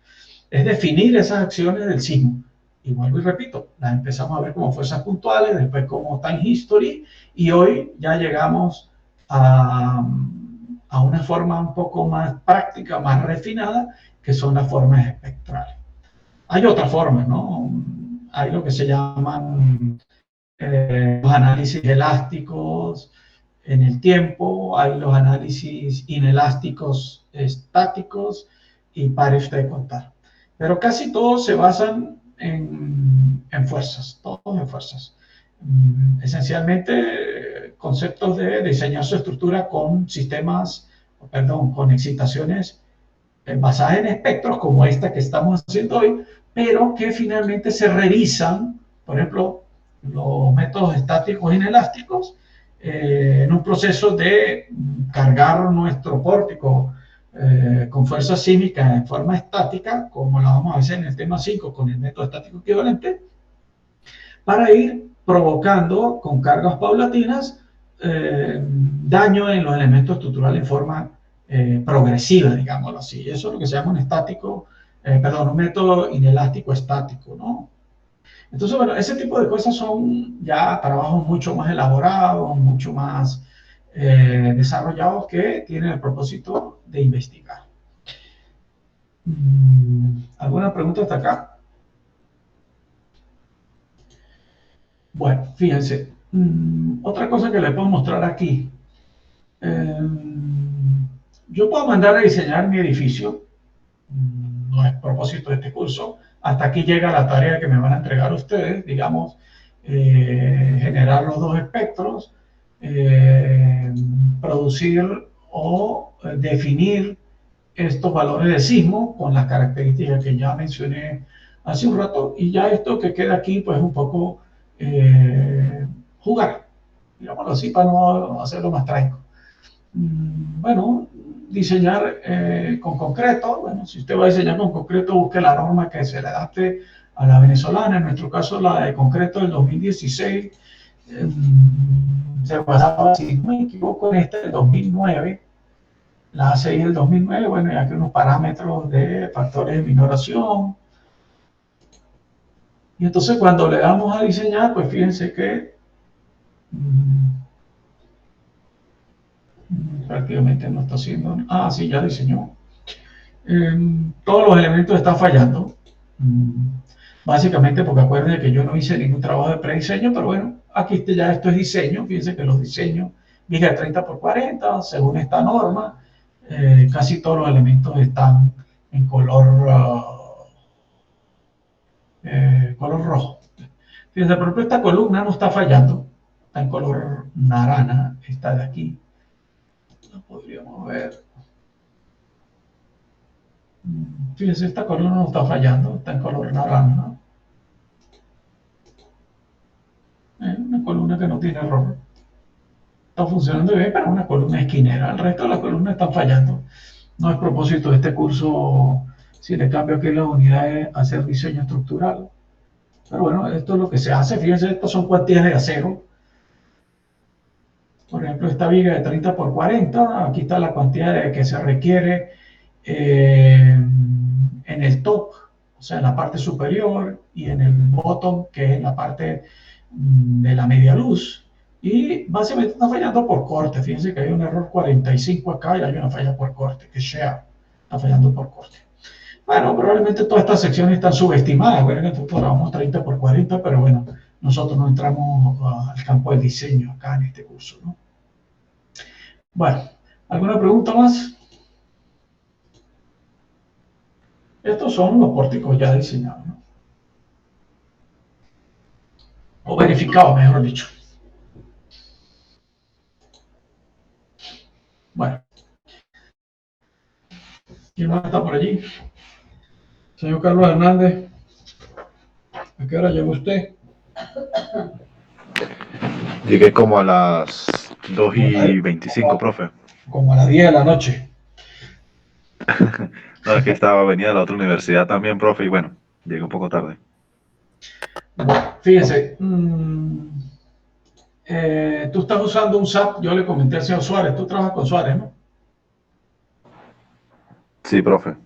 Es definir esas acciones del sismo. Y vuelvo y repito, las empezamos a ver como fuerzas puntuales, después como time history, y hoy ya llegamos a a una forma un poco más práctica, más refinada, que son las formas espectrales. Hay otras formas, ¿no? Hay lo que se llaman los análisis elásticos en el tiempo, hay los análisis inelásticos estáticos y pares de contar. Pero casi todos se basan en fuerzas, todos en fuerzas. Esencialmente conceptos de diseñar su estructura con sistemas, perdón, con excitaciones basadas en espectros como esta que estamos haciendo hoy, pero que finalmente se revisan, por ejemplo, los métodos estáticos inelásticos, en un proceso de cargar nuestro pórtico con fuerza sísmica en forma estática, como la vamos a hacer en el tema 5 con el método estático equivalente, para ir provocando con cargas paulatinas daño en los elementos estructurales en forma progresiva, digámoslo así. Eso es lo que se llama un estático, un método inelástico estático, ¿no? Entonces, bueno, ese tipo de cosas son ya trabajos mucho más elaborados, mucho más desarrollados, que tienen el propósito de investigar. ¿Alguna pregunta hasta acá? Bueno, fíjense, otra cosa que les puedo mostrar aquí. Yo puedo mandar a diseñar mi edificio, no es propósito de este curso. Hasta aquí llega la tarea que me van a entregar ustedes, digamos, generar los dos espectros, producir o definir estos valores de sismo con las características que ya mencioné hace un rato, y ya esto que queda aquí, pues un poco jugar, digámoslo así, para no hacerlo más trágico. Bueno, diseñar con concreto. Bueno, si usted va a diseñar con concreto, busque la norma que se le adapte a la venezolana. En nuestro caso, la de concreto del 2016 se basaba, si no me equivoco, en esta del 2009, la ACI del 2009. Bueno, ya que unos parámetros de factores de minoración. Y entonces cuando le damos a diseñar, pues fíjense que prácticamente no está haciendo. Ah, sí, ya diseñó. Todos los elementos están fallando. Básicamente porque acuérdense que yo no hice ningún trabajo de prediseño, pero bueno, aquí ya esto es diseño. Fíjense que los diseños, viga de 30×40, según esta norma, casi todos los elementos están en color rojo. Fíjense, por ejemplo, esta columna no está fallando, está en color naranja, esta de aquí. Lo podríamos ver. Fíjense, esta columna no está fallando, está en color naranja. Una columna que no tiene error. Está funcionando bien, pero es una columna esquinera. El resto de las columnas están fallando. No es propósito de este curso, si le cambio aquí las unidades, hacer diseño estructural. Pero bueno, esto es lo que se hace. Fíjense, estas son cuantías de acero. Por ejemplo, esta viga de 30×40, aquí está la cuantía que se requiere en el top, o sea, en la parte superior, y en el bottom, que es en la parte de la media luz. Y básicamente está fallando por corte. Fíjense que hay un error 45 acá y hay una falla por corte, que share está fallando por corte. Bueno, probablemente todas estas secciones están subestimadas. Bueno, nosotros trabajamos 30×40, pero bueno, nosotros no entramos al campo del diseño acá en este curso, ¿no? Bueno, ¿alguna pregunta más? Estos son los pórticos ya diseñados, ¿no? O verificados, mejor dicho. Bueno. ¿Quién más está por allí? Señor Carlos Hernández, ¿a qué hora llegó usted? Llegué como a las 2:25, profe. Como a las 10 de la noche. No, es que venía de la otra universidad también, profe, y bueno, llegué un poco tarde. Bueno, fíjense, tú estás usando un SAP, yo le comenté al señor Suárez, tú trabajas con Suárez, ¿no? Sí, profe.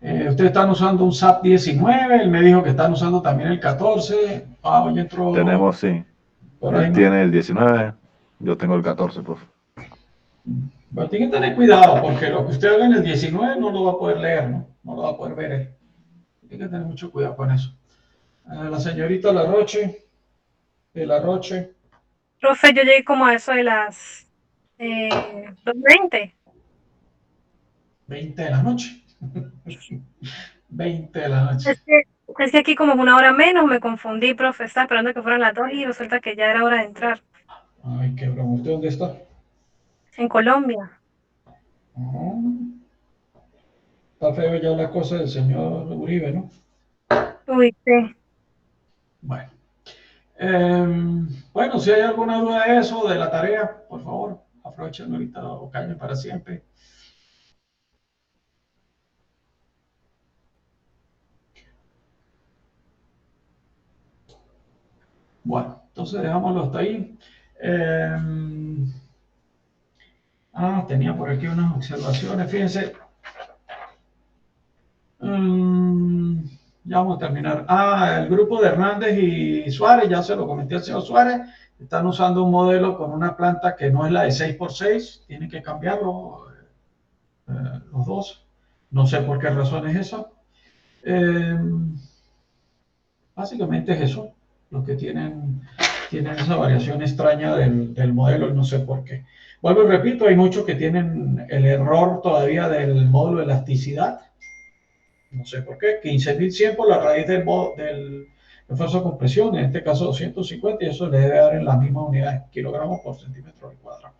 Ustedes están usando un SAP 19, él me dijo que están usando también el 14. Hoy entró. Tenemos, sí. Por ahí, Él ¿no? tiene el 19. Yo tengo el 14, profe. Pero tiene que tener cuidado, porque lo que usted haga en el 19 no lo va a poder leer, ¿no? No lo va a poder ver él. Tiene que tener mucho cuidado con eso. La señorita Larroche, de Larroche, Profe, yo llegué como a eso de las 2:20. 20 de la noche. 20 de la noche. Es que aquí como 1 hora menos me confundí, profe. Estaba esperando que fueran las 2 y resulta que ya era hora de entrar. Ay, qué broma. ¿Usted dónde está? En Colombia. Está feo ya la cosa del señor Uribe, ¿no? Uy, sí. Bueno. Bueno, si hay alguna duda de eso, de la tarea, por favor, aprovechen ahorita o callen para siempre. Bueno, entonces dejámoslo hasta ahí. Tenía por aquí unas observaciones, fíjense. Ya vamos a terminar. El grupo de Hernández y Suárez, ya se lo comenté al señor Suárez, están usando un modelo con una planta que no es la de 6x6, tienen que cambiarlo los dos. No sé por qué razón es eso. Básicamente es eso, los que tienen esa variación extraña del modelo y no sé por qué. Vuelvo y repito, hay muchos que tienen el error todavía del módulo de elasticidad. No sé por qué, 15.100 por la raíz del esfuerzo de compresión, en este caso 250, y eso le debe dar en la misma unidad, kilogramos por centímetro al cuadrado.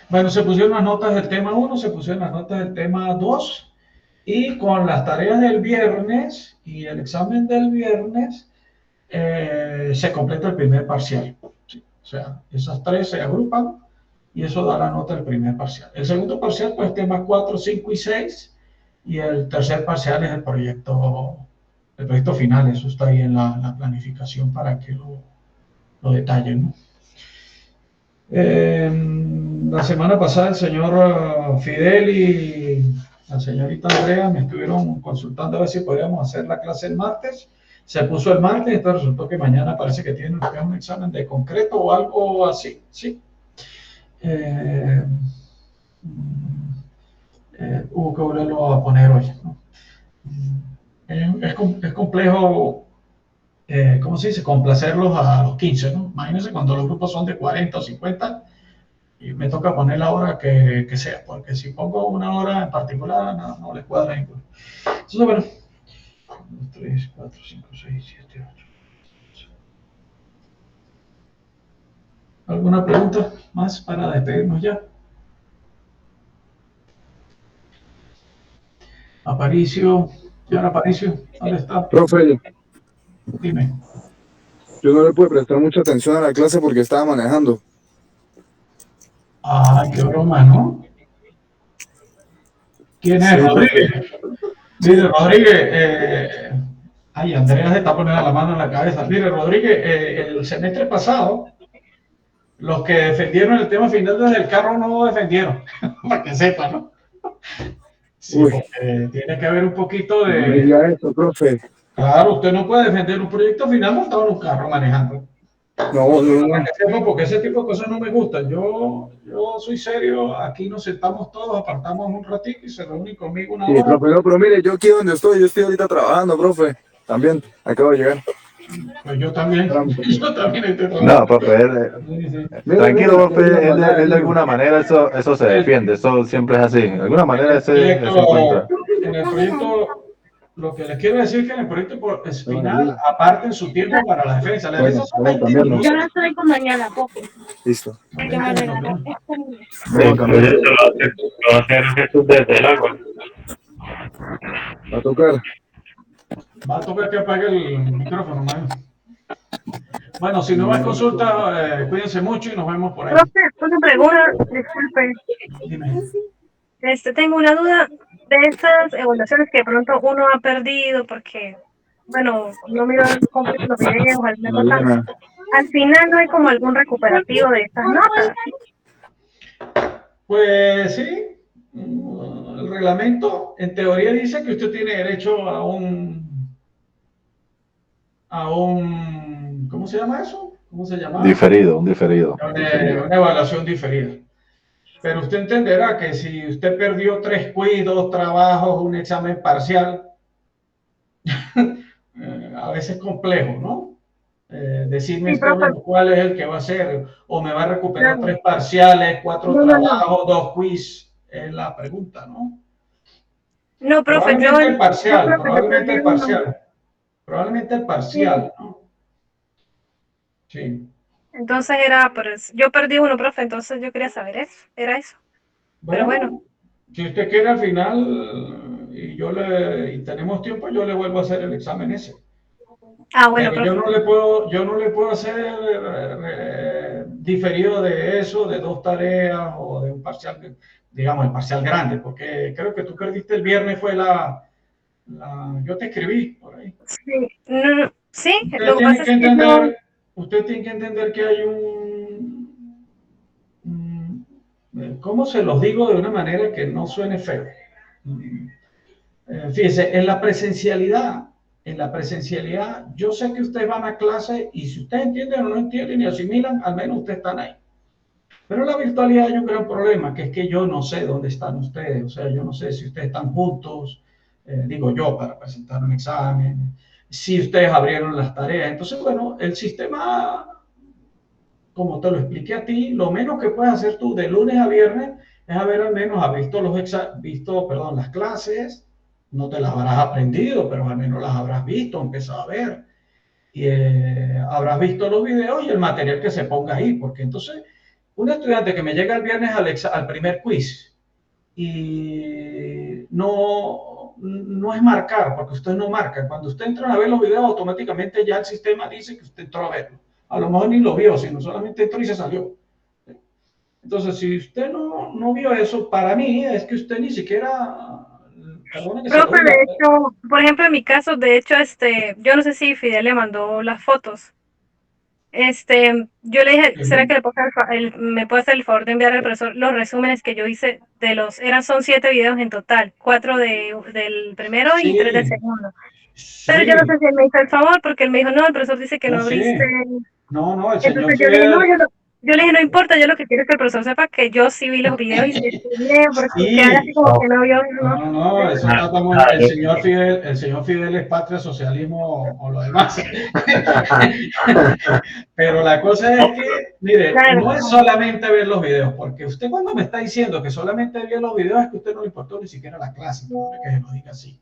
Bueno, se pusieron las notas del tema 1, se pusieron las notas del tema 2, y con las tareas del viernes y el examen del viernes, se completa el primer parcial. ¿Sí? O sea, esas tres se agrupan y eso da la nota del primer parcial. El segundo parcial, pues temas 4, 5 y 6, y el tercer parcial es el proyecto final. Eso está ahí en la planificación para que lo detallen, ¿no? La semana pasada el señor Fidel y la señorita Andrea me estuvieron consultando a ver si podíamos hacer la clase el martes. Se puso el martes, entonces resultó que mañana parece que tienen un examen de concreto o algo así, ¿sí? Hubo que volverlo a poner hoy, ¿no? Es complejo, ¿cómo se dice? Complacerlos a los 15, ¿no? Imagínense cuando los grupos son de 40 o 50 y me toca poner la hora que sea, porque si pongo una hora en particular, no les cuadra ninguno. Entonces, bueno, 1, 2, 3, 4, 5, 6, 7, 8. ¿Alguna pregunta más para despedirnos ya? Aparicio, señor Aparicio, ¿dónde está? Profe, Dime. yo no le pude prestar mucha atención a la clase porque estaba manejando. Qué broma, ¿no? ¿Quién es? Sí, Rodríguez. Mire, Rodríguez, Andrea se está poniendo la mano en la cabeza. Mire, Rodríguez, el semestre pasado, los que defendieron el tema final desde el carro no lo defendieron, para que sepan, ¿no? Sí, porque tiene que haber un poquito no me de... diga eso, profe. Claro, usted no puede defender un proyecto final montado en un carro manejando. No. Porque ese tipo de cosas no me gustan. Yo soy serio, aquí nos sentamos todos, apartamos un ratito y se reúnen conmigo una Sí, hora. profe, no, pero mire, yo aquí donde estoy, yo estoy ahorita trabajando, profe. También, acabo de llegar. Pues yo también estoy trabajando. No, profe, tranquilo, profe, él de alguna manera eso se defiende, eso siempre es así, de alguna manera se encuentra. En el proyecto, lo que les quiero decir es que en el proyecto final aparten su tiempo para la defensa. La defensa son 20 minutos. Yo no estoy con mañana, poco. Listo. Que me regaló Sí, también. Lo va a hacer Jesús desde el agua. Va a tocar. Va a tocar que apague el micrófono, man. Bueno, si no más consultas, cuídense mucho y nos vemos por ahí. Profe, una pregunta, disculpe. Dime. Tengo una duda de esas evaluaciones que de pronto uno ha perdido porque, bueno, no miró completo los videos, alguna cosa. Al final no hay como algún recuperativo de estas notas. Pues sí, el reglamento en teoría dice que usted tiene derecho a un, ¿cómo se llama eso? ¿cómo se llama? un diferido. Una evaluación diferida. Pero usted entenderá que si usted perdió 3 quiz, 2 trabajos, un examen parcial, a veces es complejo, ¿no? Decirme Sí, profe. cuál es el que va a ser, o me va a recuperar No, 3 parciales, 4 no, no, no. trabajos, 2 quiz, es la pregunta, ¿no? No, profe, Probablemente el parcial, profe, yo probablemente perdí el uno. parcial, probablemente el Sí. parcial, ¿no? Sí. Entonces era, pues, yo perdí uno, profe, entonces yo quería saber eso, era eso. Pero bueno, Bueno, si usted quiere al final y tenemos tiempo, yo le vuelvo a hacer el examen ese. bueno, Pero profe. yo no le puedo hacer diferido de eso, de 2 tareas o de un parcial, digamos, el parcial grande, porque creo que tú perdiste el viernes, fue yo te escribí por ahí. Sí, no, no, sí, Usted lo que tiene pasa que es que no, entender, usted tiene que entender que hay ¿cómo se los digo de una manera que no suene feo? Fíjese, en la presencialidad, yo sé que ustedes van a clase y si ustedes entienden o no entienden y asimilan, al menos ustedes están ahí. Pero en la virtualidad hay un gran problema, que es que yo no sé dónde están ustedes, o sea, yo no sé si ustedes están juntos, digo yo, para presentar un examen, si ustedes abrieron las tareas. Entonces, bueno, el sistema, como te lo expliqué a ti, lo menos que puedes hacer tú de lunes a viernes es haber al menos visto las clases, no te las habrás aprendido, pero al menos las habrás visto, empezado a ver, y habrás visto los videos y el material que se ponga ahí, porque entonces un estudiante que me llega el viernes al primer quiz y no es marcar, porque usted no marca. Cuando usted entra a ver los videos, automáticamente ya el sistema dice que usted entró a verlo. A lo mejor ni lo vio, sino solamente entró y se salió. Entonces, si usted no vio eso, para mí es que usted ni siquiera, perdone que se lo profe, diga, de hecho, por ejemplo, en mi caso, de hecho, yo no sé si Fidel le mandó las fotos. Yo le dije, ¿será que me puede hacer el favor de enviar al profesor los resúmenes que yo hice son 7 videos en total, 4 del primero y 3 del sí, segundo. Pero yo no sí, sé si él me hizo el favor porque él me dijo, no, el profesor dice que no no, abriste. sí. No, el señor Entonces yo le dije, no, Fidel, yo le dije, no importa, yo lo que quiero es que el profesor sepa que yo sí vi los videos y sí estudié, porque quedar así sí. como que No, no vio, no. No, eso nada, está muy, nada, el señor Fidel es patria, socialismo o lo demás. Pero la cosa es que, mire, Claro, no es solamente ver los videos, porque usted cuando me está diciendo que solamente vio los videos es que usted no le importó ni siquiera la clase, perdone que se lo diga así,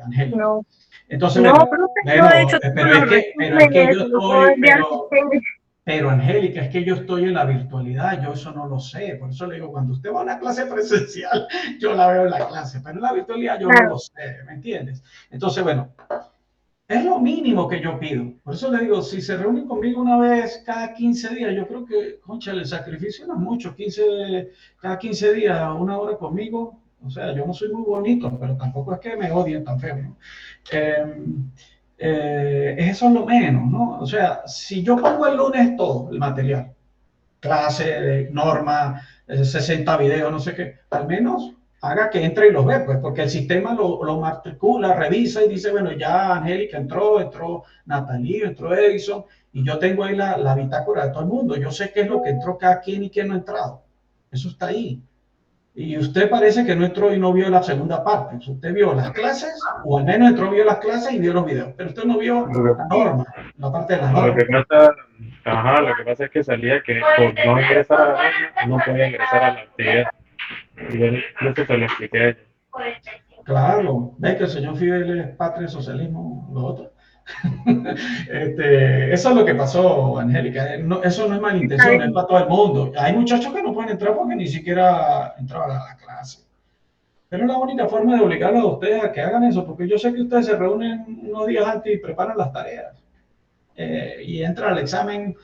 Angélica. no. Entonces, No, bueno, profe, yo de bueno, hecho tengo pero los es que resúmenes, yo lo puedo estoy, enviar si quiere. pero Angélica, es que yo estoy en la virtualidad, yo eso no lo sé, por eso le digo, cuando usted va a una clase presencial, yo la veo en la clase, pero en la virtualidad yo no Claro, lo sé, ¿me entiendes? Entonces, bueno, es lo mínimo que yo pido, por eso le digo, si se reúnen conmigo una vez cada 15 días, yo creo que, concha, el sacrificio no es mucho, cada 15 días, 1 hora conmigo, o sea, yo no soy muy bonito, pero tampoco es que me odien tan feo, ¿no? Eh, eso es lo menos, ¿no? O sea, si yo pongo el lunes todo el material, clase, norma, 60 videos, no sé qué, al menos haga que entre y los ve, pues, porque el sistema lo matricula, revisa y dice, bueno, ya Angélica entró Natalie, entró Edison, y yo tengo ahí la bitácora de todo el mundo. Yo sé qué es lo que entró cada quien y quién no ha entrado. Eso está ahí. Y usted parece que no entró y no vio la segunda parte. Usted vio las clases, o al menos entró, vio las clases y vio los videos, pero usted no vio la norma, la parte de la lo norma. que pasa, ajá, lo que pasa es que salía que por no ingresar a la norma, no podía ingresar a la actividad. Y yo incluso se lo expliqué a ella. Claro, ve que el señor Fidel es patria, socialismo, lo otro. Eso es lo que pasó, Angélica. Eso no es mala está intención, es bien. para todo el mundo. Hay muchachos que no pueden entrar porque ni siquiera entraban a la clase. Pero es la única forma de obligarlos a ustedes a que hagan eso, porque yo sé que ustedes se reúnen unos días antes y preparan las tareas. Y entran al examen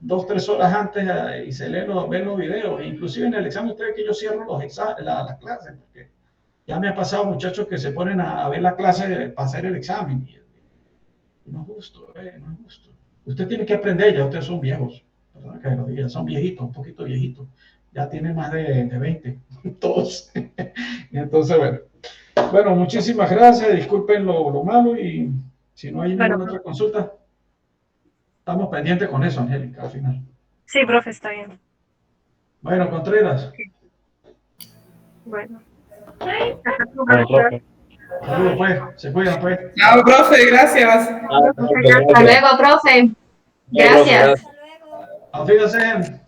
2, 3 horas antes y ven los videos. Inclusive en el examen ustedes que yo cierro las clases, porque ya me ha pasado muchachos que se ponen a ver la clase para hacer el examen. Y no es justo, no es justo. Usted tiene que aprender, ya ustedes son viejos, perdón que lo diga, son viejitos, un poquito viejitos. Ya tienen más de 20, todos. Y entonces, bueno, muchísimas gracias, disculpen lo malo y si no hay Bueno, ninguna otra consulta. estamos pendientes con eso, Angélica, al final. Sí, profe, está bien. Bueno, Contreras. Bueno. Bueno, profe. Saludos, pues. Se cuidan, pues. Chao, profe, gracias. Hasta luego, profe. Gracias. Afídense.